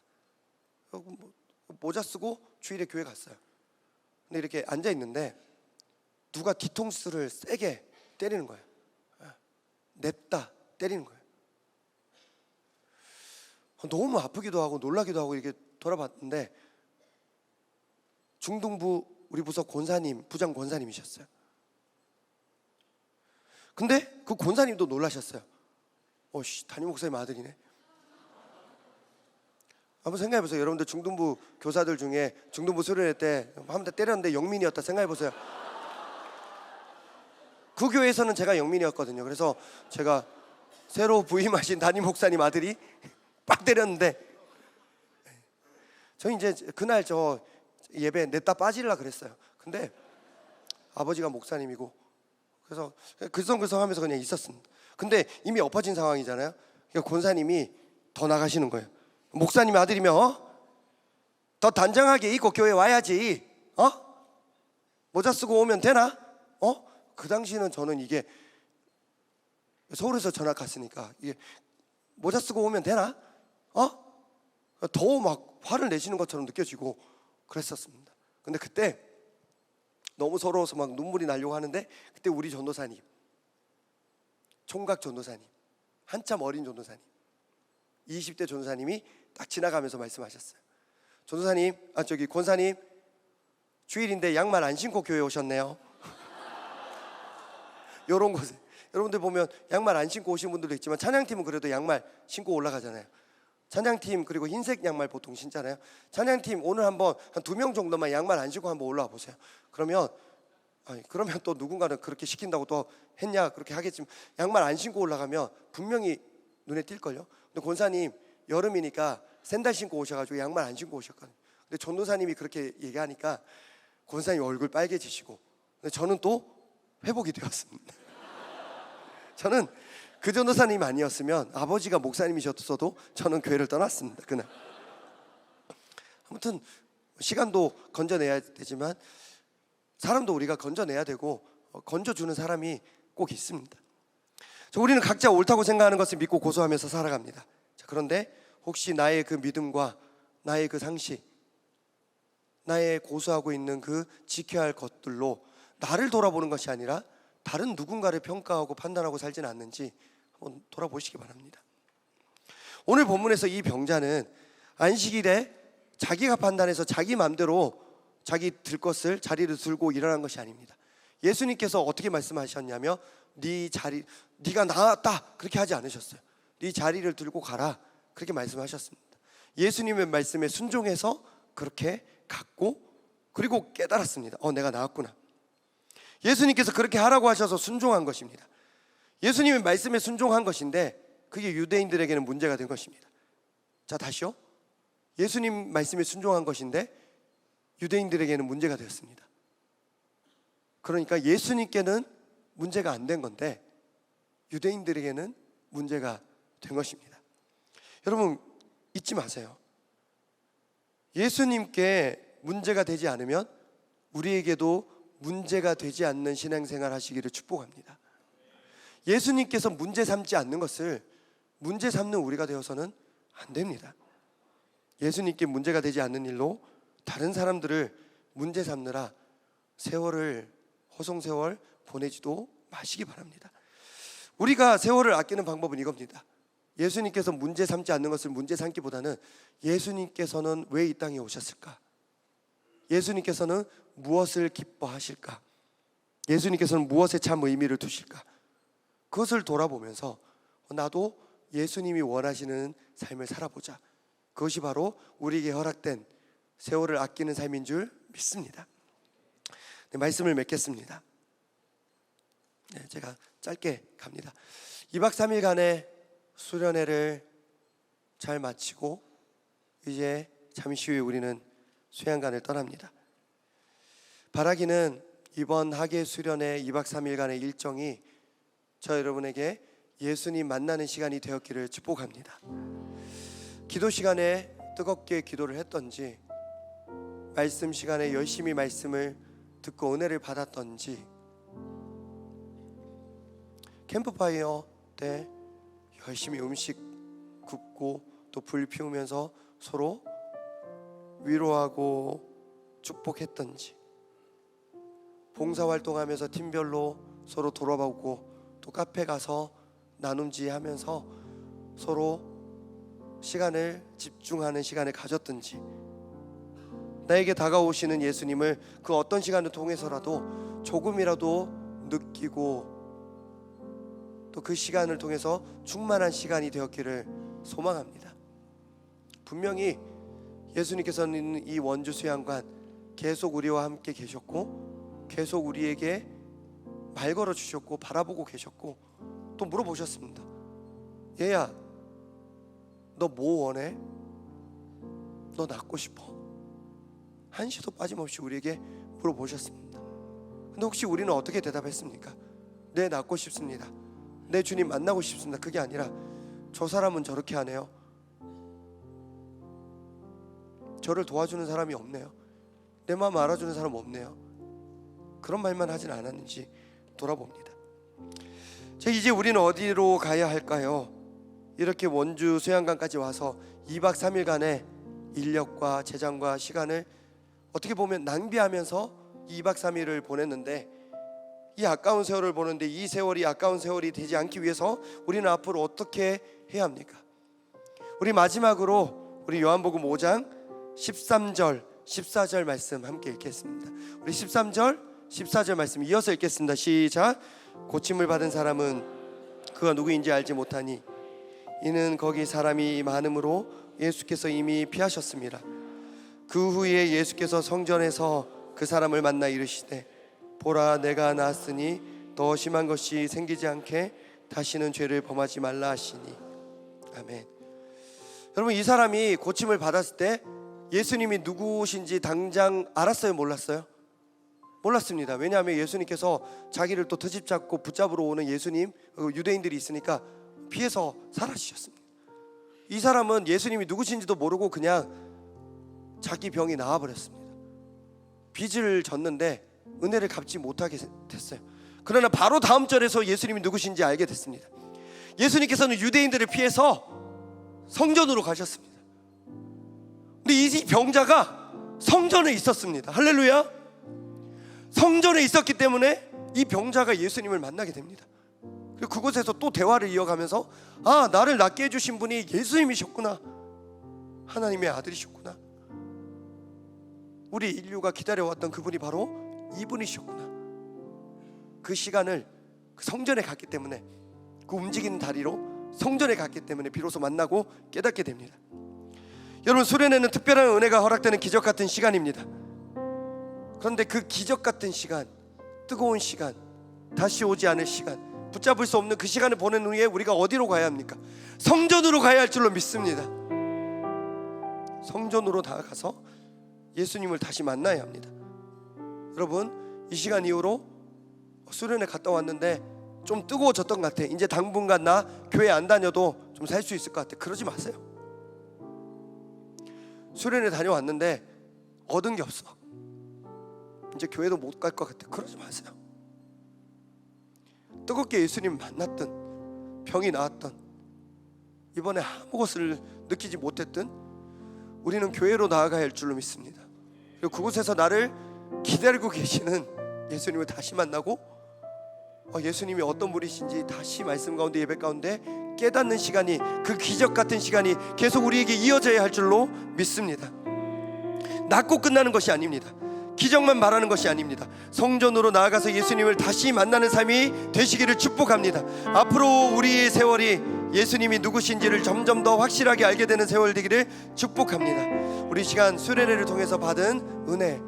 모자 쓰고 주일에 교회 갔어요. 근데 이렇게 앉아 있는데 누가 뒤통수를 세게 때리는 거예요. 냅다 때리는 거예요. 너무 아프기도 하고 놀라기도 하고 이렇게 돌아봤는데 중등부 우리 부서 권사님, 부장 권사님이셨어요. 근데 그 권사님도 놀라셨어요. 담임 목사님 아들이네. 한번 생각해보세요. 여러분들 중등부 교사들 중에 중등부 수련회 때 한 대 때렸는데 영민이었다 생각해보세요. 그 교회에서는 제가 영민이었거든요. 그래서 제가 새로 부임하신 담임 목사님 아들이 빡 때렸는데 저 이제 그날 저 예배 냈다 빠지려고 그랬어요. 근데 아버지가 목사님이고 그래서 글썽글썽하면서 그냥 있었습니다. 근데 이미 엎어진 상황이잖아요. 그러니까 권사님이 더 나가시는 거예요. 목사님 아들이면 더 단정하게 입고 교회 와야지. 모자 쓰고 오면 되나? 그 당시는 저는 이게 서울에서 전학 갔으니까 이게 모자 쓰고 오면 되나? 더 막 화를 내시는 것처럼 느껴지고 그랬었습니다. 근데 그때 너무 서러워서 막 눈물이 나려고 하는데 그때 우리 전도사님, 총각 전도사님, 한참 어린 전도사님, 20대 전도사님이 딱 지나가면서 말씀하셨어요. 전도사님, 권사님, 주일인데 양말 안 신고 교회 오셨네요. 이런 곳에 여러분들 보면 양말 안 신고 오신 분들도 있지만 찬양팀은 그래도 양말 신고 올라가잖아요. 찬양팀 그리고 흰색 양말 보통 신잖아요. 찬양팀 오늘 한번 한 2명 정도만 양말 안 신고 한번 올라와 보세요. 그러면 또 누군가는 그렇게 시킨다고 또 했냐 그렇게 하겠지만 양말 안 신고 올라가면 분명히 눈에 띌걸요. 근데 권사님 여름이니까 샌들 신고 오셔가지고 양말 안 신고 오셨거든요. 근데 전도사님이 그렇게 얘기하니까 권사님 얼굴 빨개지시고 근데 저는 또 회복이 되었습니다. 저는 그 전도사님 아니었으면 아버지가 목사님이셨어도 저는 교회를 떠났습니다. 그날. 아무튼 시간도 건져내야 되지만 사람도 우리가 건져내야 되고 건져주는 사람이 꼭 있습니다. 우리는 각자 옳다고 생각하는 것을 믿고 고소하면서 살아갑니다. 그런데 혹시 나의 그 믿음과 나의 그 상식, 나의 고수하고 있는 그 지켜야 할 것들로 나를 돌아보는 것이 아니라 다른 누군가를 평가하고 판단하고 살지는 않는지 한번 돌아보시기 바랍니다. 오늘 본문에서 이 병자는 안식일에 자기가 판단해서 자기 마음대로 자기 들 것을 자리를 들고 일어난 것이 아닙니다. 예수님께서 어떻게 말씀하셨냐면 네가 나았다 그렇게 하지 않으셨어요. 네 자리를 들고 가라 그렇게 말씀하셨습니다. 예수님의 말씀에 순종해서 그렇게 갔고, 그리고 깨달았습니다. 내가 나았구나. 예수님께서 그렇게 하라고 하셔서 순종한 것입니다. 예수님의 말씀에 순종한 것인데 그게 유대인들에게는 문제가 된 것입니다. 자, 다시요. 예수님 말씀에 순종한 것인데 유대인들에게는 문제가 되었습니다. 그러니까 예수님께는 문제가 안 된 건데 유대인들에게는 문제가 된 것입니다. 여러분 잊지 마세요. 예수님께 문제가 되지 않으면 우리에게도 문제가 되지 않는 신앙생활 하시기를 축복합니다. 예수님께서 문제 삼지 않는 것을 문제 삼는 우리가 되어서는 안 됩니다. 예수님께 문제가 되지 않는 일로 다른 사람들을 문제 삼느라 허송세월 보내지도 마시기 바랍니다. 우리가 세월을 아끼는 방법은 이겁니다. 예수님께서 문제 삼지 않는 것을 문제 삼기보다는 예수님께서는 왜 이 땅에 오셨을까? 예수님께서는 무엇을 기뻐하실까? 예수님께서는 무엇에 참 의미를 두실까? 그것을 돌아보면서 나도 예수님이 원하시는 삶을 살아보자. 그것이 바로 우리에게 허락된 세월을 아끼는 삶인 줄 믿습니다. 말씀을 맺겠습니다. 제가 짧게 갑니다. 2박 3일간의 수련회를 잘 마치고 이제 잠시 후에 우리는 수양관을 떠납니다. 바라기는 이번 학예 수련회 2박 3일간의 일정이 저 여러분에게 예수님 만나는 시간이 되었기를 축복합니다. 기도 시간에 뜨겁게 기도를 했던지, 말씀 시간에 열심히 말씀을 듣고 은혜를 받았던지, 캠프파이어 때 열심히 음식 굽고 또 불 피우면서 서로 위로하고 축복했던지, 봉사활동하면서 팀별로 서로 돌아보고 또 카페 가서 나눔지 하면서 서로 시간을 집중하는 시간을 가졌든지, 나에게 다가오시는 예수님을 그 어떤 시간을 통해서라도 조금이라도 느끼고 또 그 시간을 통해서 충만한 시간이 되었기를 소망합니다. 분명히 예수님께서는 이 원주 수양관 계속 우리와 함께 계셨고, 계속 우리에게 말 걸어 주셨고 바라보고 계셨고, 또 물어보셨습니다. 얘야, 너 뭐 원해? 너 낫고 싶어? 한시도 빠짐없이 우리에게 물어보셨습니다. 근데 혹시 우리는 어떻게 대답했습니까? 네, 낫고 싶습니다. 내 주님 만나고 싶습니다. 그게 아니라 저 사람은 저렇게 하네요. 저를 도와주는 사람이 없네요. 내 마음 알아주는 사람 없네요. 그런 말만 하진 않았는지 돌아봅니다. 이제 우리는 어디로 가야 할까요? 이렇게 원주 수양관까지 와서 2박 3일간의 인력과 재정과 시간을 어떻게 보면 낭비하면서 2박 3일을 보냈는데, 이 아까운 세월을 보는데 이 세월이 아까운 세월이 되지 않기 위해서 우리는 앞으로 어떻게 해야 합니까? 우리 마지막으로 우리 요한복음 5장 13절 14절 말씀 함께 읽겠습니다. 우리 13절 14절 말씀 이어서 읽겠습니다. 시작. 고침을 받은 사람은 그가 누구인지 알지 못하니 이는 거기 사람이 많음으로 예수께서 이미 피하셨습니다. 그 후에 예수께서 성전에서 그 사람을 만나 이르시되 보라, 내가 나았으니 더 심한 것이 생기지 않게 다시는 죄를 범하지 말라 하시니. 아멘. 여러분, 이 사람이 고침을 받았을 때 예수님이 누구신지 당장 알았어요? 몰랐어요? 몰랐습니다. 왜냐하면 예수님께서 자기를 또 트집잡고 붙잡으러 오는 예수님, 유대인들이 있으니까 피해서 사라지셨습니다. 이 사람은 예수님이 누구신지도 모르고 그냥 자기 병이 나아버렸습니다. 빚을 졌는데 은혜를 갚지 못하게 됐어요. 그러나 바로 다음 절에서 예수님이 누구신지 알게 됐습니다. 예수님께서는 유대인들을 피해서 성전으로 가셨습니다. 근데 이 병자가 성전에 있었습니다. 할렐루야. 성전에 있었기 때문에 이 병자가 예수님을 만나게 됩니다. 그리고 그곳에서 또 대화를 이어가면서 아, 나를 낫게 해주신 분이 예수님이셨구나, 하나님의 아들이셨구나, 우리 인류가 기다려왔던 그분이 바로 이분이셨구나. 그 시간을 그 성전에 갔기 때문에, 그 움직이는 다리로 성전에 갔기 때문에 비로소 만나고 깨닫게 됩니다. 여러분, 수련회는 특별한 은혜가 허락되는 기적 같은 시간입니다. 그런데 그 기적 같은 시간, 뜨거운 시간, 다시 오지 않을 시간, 붙잡을 수 없는 그 시간을 보낸 후에 우리가 어디로 가야 합니까? 성전으로 가야 할 줄로 믿습니다. 성전으로 나아가서 예수님을 다시 만나야 합니다. 여러분, 이 시간 이후로 수련회 갔다 왔는데 좀 뜨거워졌던 것 같아, 이제 당분간 나 교회 안 다녀도 좀 살 수 있을 것 같아, 그러지 마세요. 수련회 다녀왔는데 얻은 게 없어, 이제 교회도 못 갈 것 같아, 그러지 마세요. 뜨겁게 예수님 만났든 병이 나았든 이번에 아무것을 느끼지 못했든 우리는 교회로 나아가야 할 줄로 믿습니다. 그리고 그곳에서 나를 기다리고 계시는 예수님을 다시 만나고 예수님이 어떤 분이신지 다시 말씀 가운데, 예배 가운데 깨닫는 시간이, 그 기적 같은 시간이 계속 우리에게 이어져야 할 줄로 믿습니다. 낫고 끝나는 것이 아닙니다. 기적만 말하는 것이 아닙니다. 성전으로 나아가서 예수님을 다시 만나는 삶이 되시기를 축복합니다. 앞으로 우리의 세월이 예수님이 누구신지를 점점 더 확실하게 알게 되는 세월 되기를 축복합니다. 우리 시간 수련회를 통해서 받은 은혜,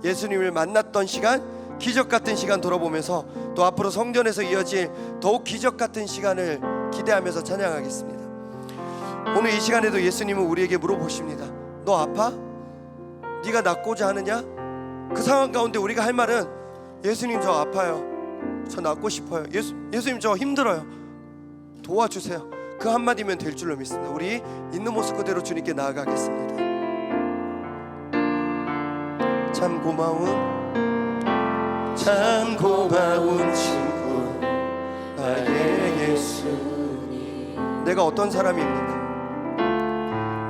예수님을 만났던 시간, 기적 같은 시간 돌아보면서 또 앞으로 성전에서 이어질 더욱 기적 같은 시간을 기대하면서 찬양하겠습니다. 오늘 이 시간에도 예수님은 우리에게 물어보십니다. 너 아파? 네가 낫고자 하느냐? 그 상황 가운데 우리가 할 말은 예수님, 저 아파요, 저 낫고 싶어요, 예수님 저 힘들어요, 도와주세요. 그 한마디면 될 줄로 믿습니다. 우리 있는 모습 그대로 주님께 나아가겠습니다. 참 고마운 친구, 나의 예수님. 내가 어떤 사람입니까?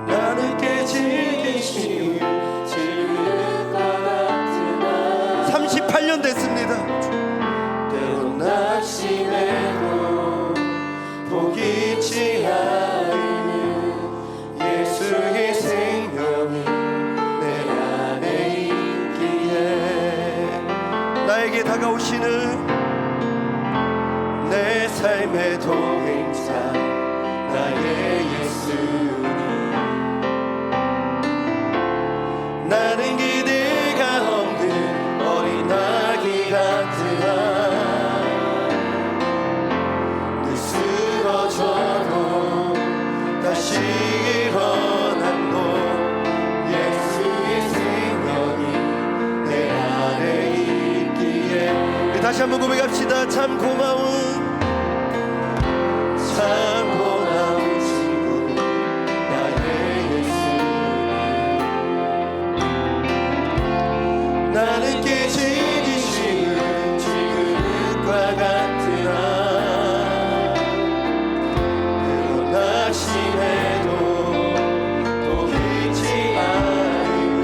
나는 깨지기 38년 됐습니다. 때론 낙심해도 포기치 않는 예수의 생명이 내 안에 있기에 나에게 다가오시는 내 삶의 동행자, 나의 예수님. 나는 기대가 없는 어린아기 같은 늘 쓰러져도 다시 일어남도 예수의 생명이 내 안에 있기에. 다시 한번 고백합시다. 참 고마운 친구, 나의 예수님. 나는 깨지기 쉬운 지금과 같은 때론 낙심해도 포기치 않는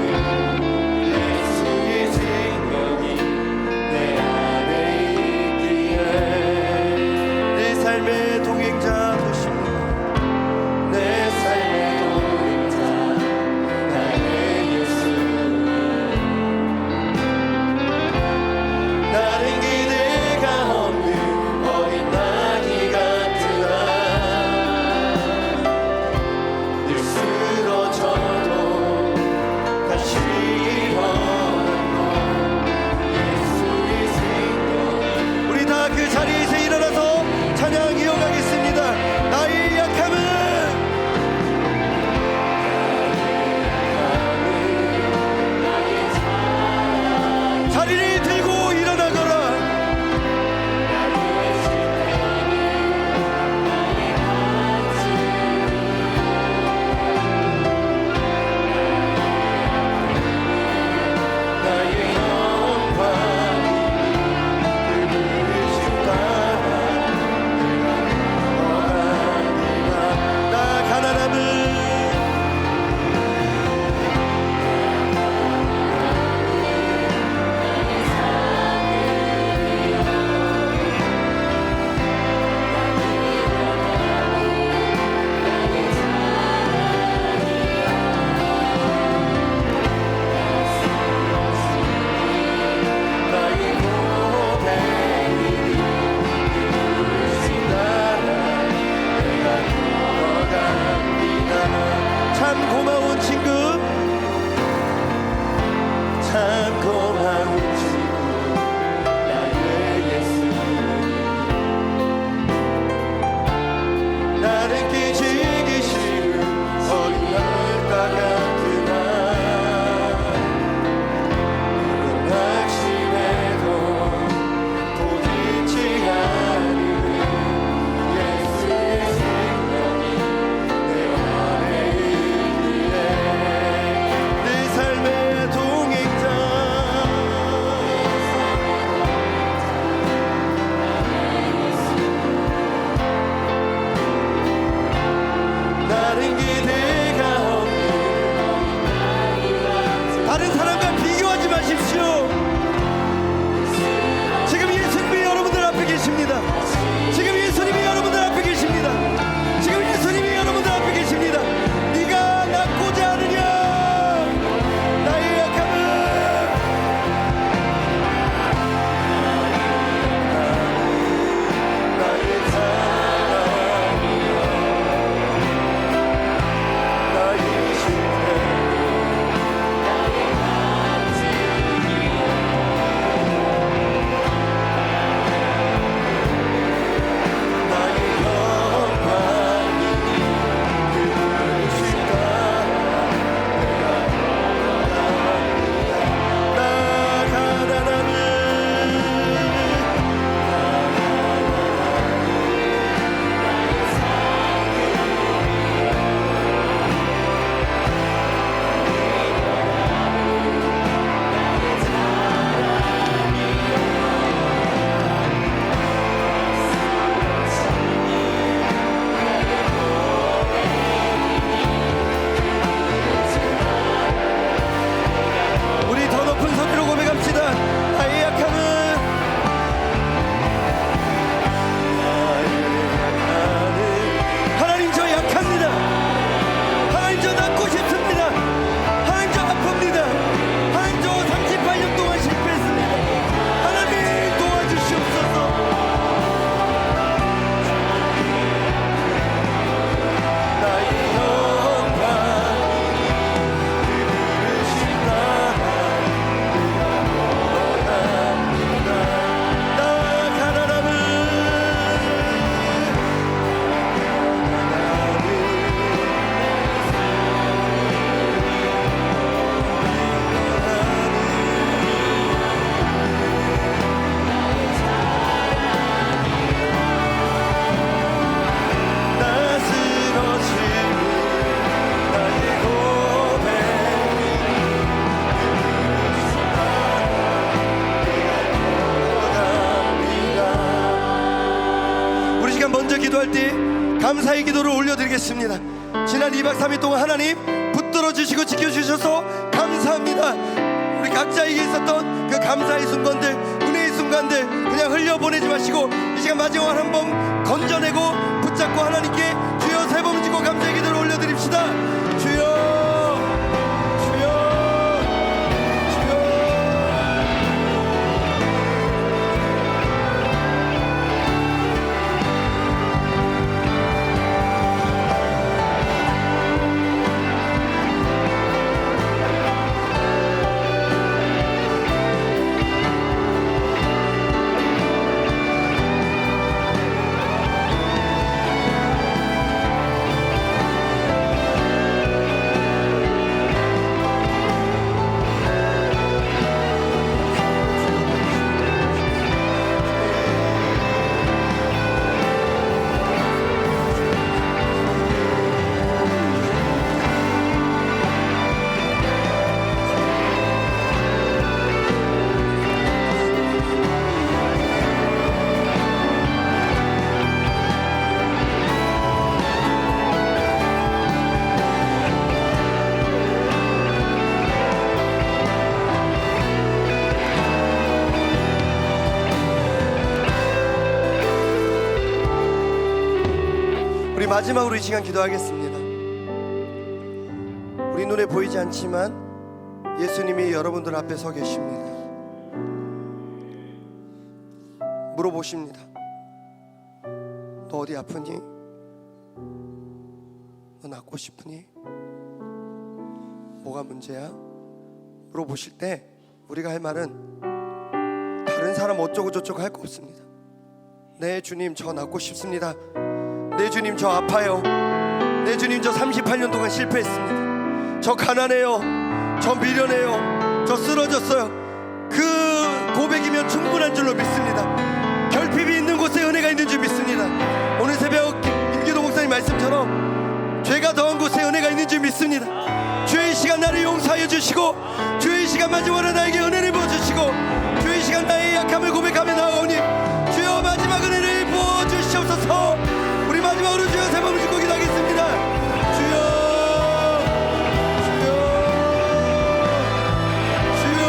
예수의 생명이 내 안에 있기에. 기도할 때 감사의 기도를 올려드리겠습니다. 지난 2박 3일 동안 하나님 붙들어 주시고 지켜주셔서 감사합니다. 우리 각자에게 있었던 그 감사의 순간들, 은혜의 순간들 그냥 흘려보내지 마시고 이 시간 마지막으로 한번 건져내고 붙잡고 하나님께 주여 세 번 지고 감사의 기도를 올려드립시다. 주여 마지막으로 이 시간 기도하겠습니다. 우리 눈에 보이지 않지만 예수님이 여러분들 앞에 서 계십니다. 물어보십니다. 너 어디 아프니? 너 낫고 싶으니? 뭐가 문제야? 물어보실 때 우리가 할 말은 다른 사람 어쩌고 저쩌고 할 거 없습니다. 네 주님, 저 낫고 싶습니다. 네 주님, 저 아파요. 네 주님, 저 38년 동안 실패했습니다. 저 가난해요. 저 미련해요. 저 쓰러졌어요. 그 고백이면 충분한 줄로 믿습니다. 결핍이 있는 곳에 은혜가 있는 줄 믿습니다. 오늘 새벽 임기도 목사님 말씀처럼 죄가 더한 곳에 은혜가 있는 줄 믿습니다. 주의 시간 나를 용서하여 주시고 주의 시간 마지막으로 나에게 은혜를 부어주시고 주의 시간 나의 약함을 고백하며 나아오니 주여 마지막 은혜를 부어주시옵소서. 우리 마지막으로 주여 세 번 짓고 기도하겠습니다. 주여 주여 주여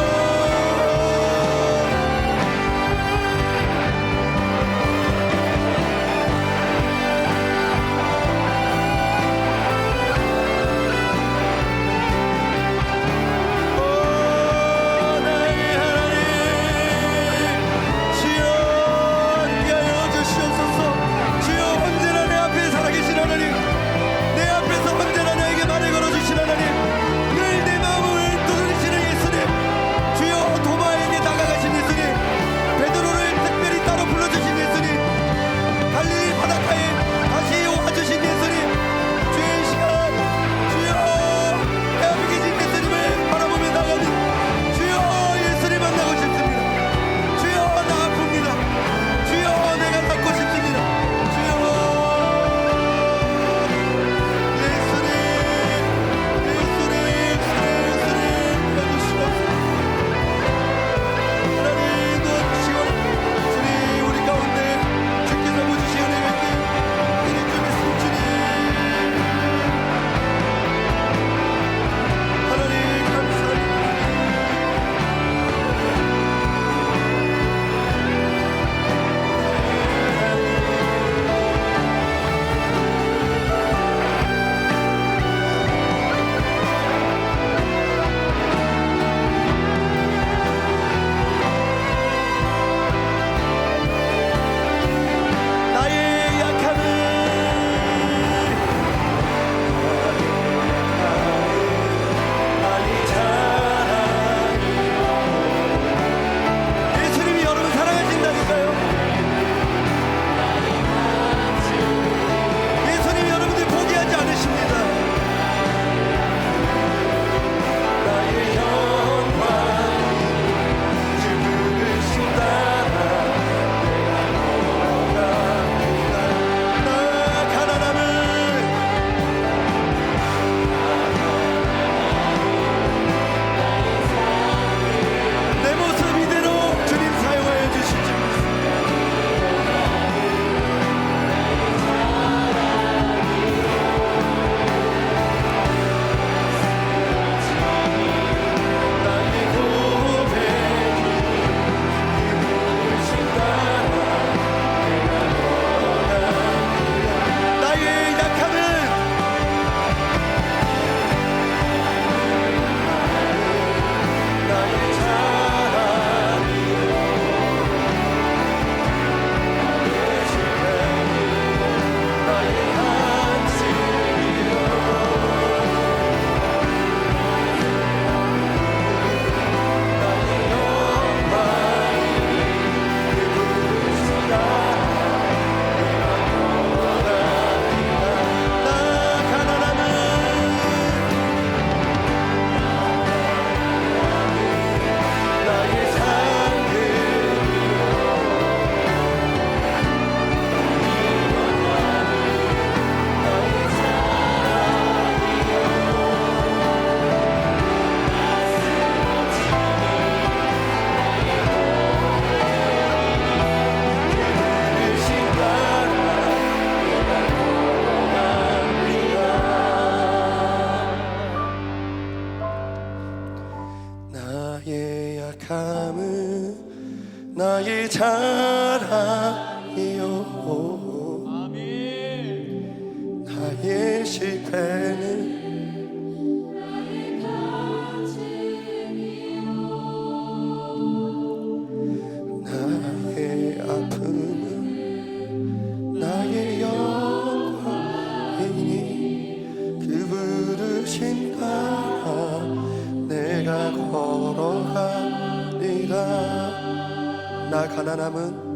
가난함은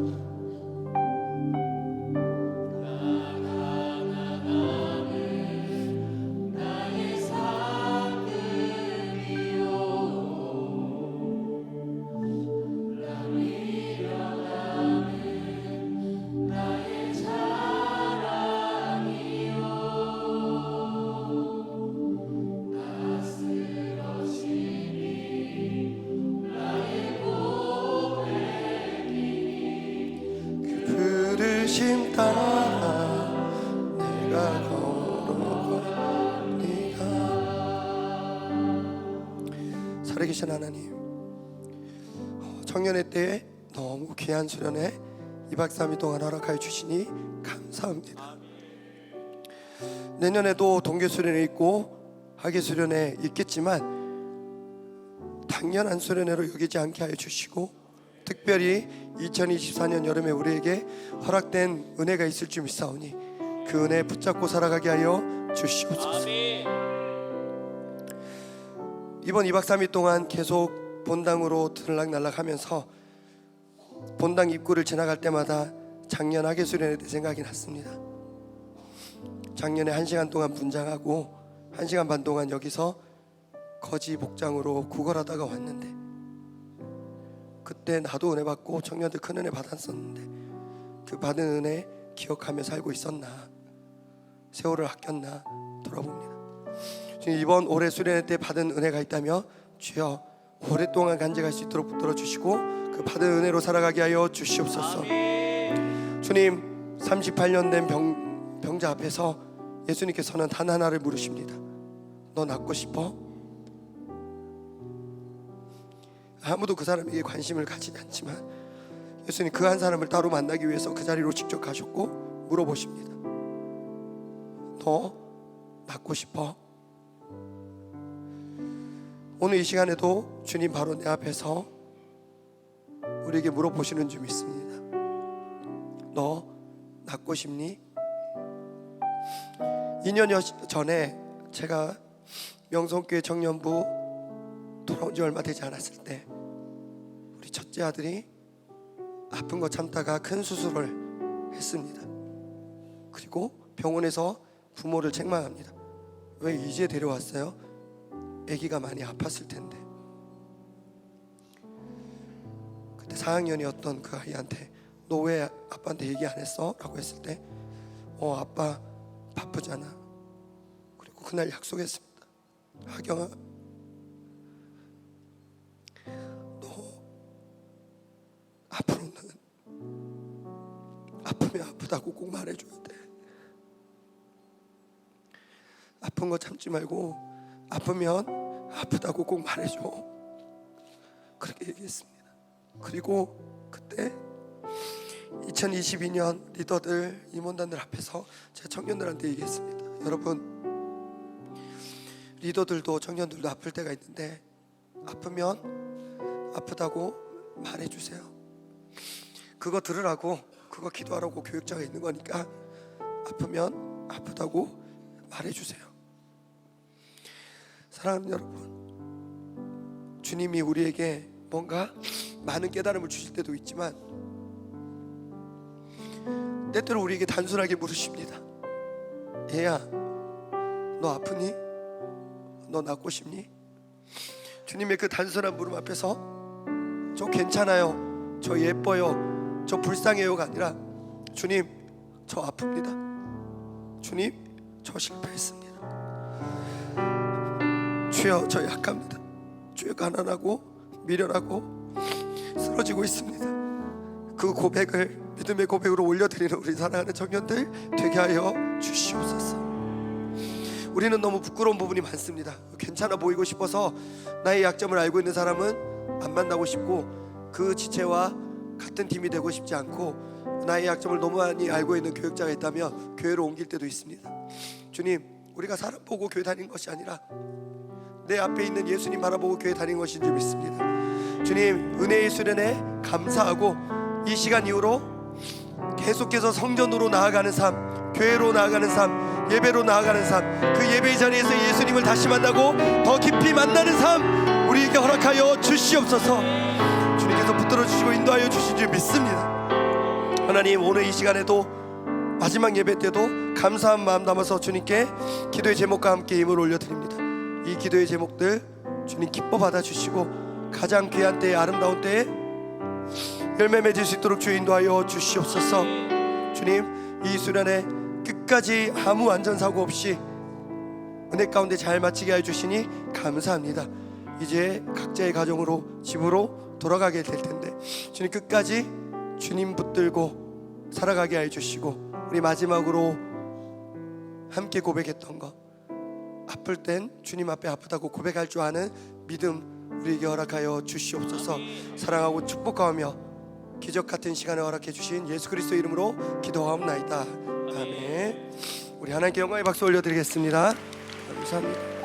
부르심 따라 내가 걸어가니가. 살아계신 하나님, 청년의 때에 너무 귀한 수련회 2박 3일 동안 허락하여 주시니 감사합니다. 내년에도 동계 수련회 있고 학예 수련회 있겠지만 당연한 수련회로 여기지 않게 하여 주시고, 특별히 2024년 여름에 우리에게 허락된 은혜가 있을 줄 믿사오니 그 은혜 붙잡고 살아가게 하여 주시옵소서. 이번 2박 3일 동안 계속 본당으로 들락날락하면서 본당 입구를 지나갈 때마다 작년 학예 수련회 때 생각이 났습니다. 작년에 1시간 동안 분장하고 1시간 반 동안 여기서 거지 복장으로 구걸하다가 왔는데, 그때 나도 은혜 받고 청년들 큰 은혜 받았었는데 그 받은 은혜 기억하며 살고 있었나, 세월을 아꼈나 돌아봅니다. 이번 올해 수련회 때 받은 은혜가 있다며 주여 오랫동안 간직할 수 있도록 붙들어 주시고 그 받은 은혜로 살아가게 하여 주시옵소서. 주님, 38년 된 병자 앞에서 예수님께서는 단 하나를 물으십니다. 너 낫고 싶어? 아무도 그 사람에게 관심을 가지지 않지만 예수님 그 한 사람을 따로 만나기 위해서 그 자리로 직접 가셨고 물어보십니다. 너 낫고 싶어? 오늘 이 시간에도 주님 바로 내 앞에서 우리에게 물어보시는 줄 믿습니다. 너 낫고 싶니? 2년여 전에 제가 명성교회 청년부 돌아온 지 얼마 되지 않았을 때 우리 첫째 아들이 아픈 거 참다가 큰 수술을 했습니다. 그리고 병원에서 부모를 책망합니다. 왜 이제 데려왔어요? 아기가 많이 아팠을 텐데. 그때 4학년이었던 그 아이한테 너 왜 아빠한테 얘기 안 했어? 라고 했을 때 아빠 바쁘잖아. 그리고 그날 약속했습니다. 하경아, 너 앞으로는 아프면 아프다고 꼭 말해줘야 돼. 아픈 거 참지 말고 아프면 아프다고 꼭 말해줘. 그렇게 얘기했습니다. 그리고 그때 2022년 리더들, 임원단들 앞에서 제가 청년들한테 얘기했습니다. 여러분, 리더들도 청년들도 아플 때가 있는데 아프면 아프다고 말해주세요. 그거 들으라고, 그거 기도하라고 교육자가 있는 거니까 아프면 아프다고 말해주세요. 사랑하는 여러분, 주님이 우리에게 뭔가 많은 깨달음을 주실 때도 있지만 때때로 우리에게 단순하게 물으십니다. 얘야, 너 아프니? 너 낫고 싶니? 주님의 그 단순한 물음 앞에서 저 괜찮아요, 저 예뻐요, 저 불쌍해요가 아니라 주님, 저 아픕니다. 주님, 저 실패했습니다. 주여, 저 약합니다. 주여, 가난하고 미련하고 쓰러지고 있습니다. 그 고백을 믿음의 고백으로 올려드리는 우리 사랑하는 청년들 되게 하여 주시옵소서. 우리는 너무 부끄러운 부분이 많습니다. 괜찮아 보이고 싶어서 나의 약점을 알고 있는 사람은 안 만나고 싶고 그 지체와 같은 팀이 되고 싶지 않고 나의 약점을 너무 많이 알고 있는 교육자가 있다면 교회로 옮길 때도 있습니다. 주님, 우리가 사람 보고 교회 다니는 것이 아니라 내 앞에 있는 예수님 바라보고 교회 다니는 것인 줄 믿습니다. 주님, 은혜의 수련에 감사하고 이 시간 이후로 계속해서 성전으로 나아가는 삶, 교회로 나아가는 삶, 예배로 나아가는 삶, 그 예배의 자리에서 예수님을 다시 만나고 더 깊이 만나는 삶 우리에게 허락하여 주시옵소서. 주님께서 통해서 붙들어 주시고 인도하여 주신 줄 믿습니다. 하나님, 오늘 이 시간에도 마지막 예배 때도 감사한 마음 담아서 주님께 기도의 제목과 함께 힘을 올려드립니다. 이 기도의 제목들 주님 기뻐 받아주시고 가장 귀한 때에, 아름다운 때에 열매 맺을 수 있도록 주여 인도하여 주시옵소서. 주님, 이 수련회 끝까지 아무 안전사고 없이 은혜 가운데 잘 마치게 해주시니 감사합니다. 이제 각자의 가정으로, 집으로 돌아가게 될 텐데 주님 끝까지 주님 붙들고 살아가게 해주시고, 우리 마지막으로 함께 고백했던 것, 아플 땐 주님 앞에 아프다고 고백할 줄 아는 믿음 우리에게 허락하여 주시옵소서. 사랑하고 축복하며 기적 같은 시간을 허락해 주신 예수 그리스도 이름으로 기도하옵나이다. 아멘. 우리 하나님께 영광의 박수 올려드리겠습니다. 감사합니다.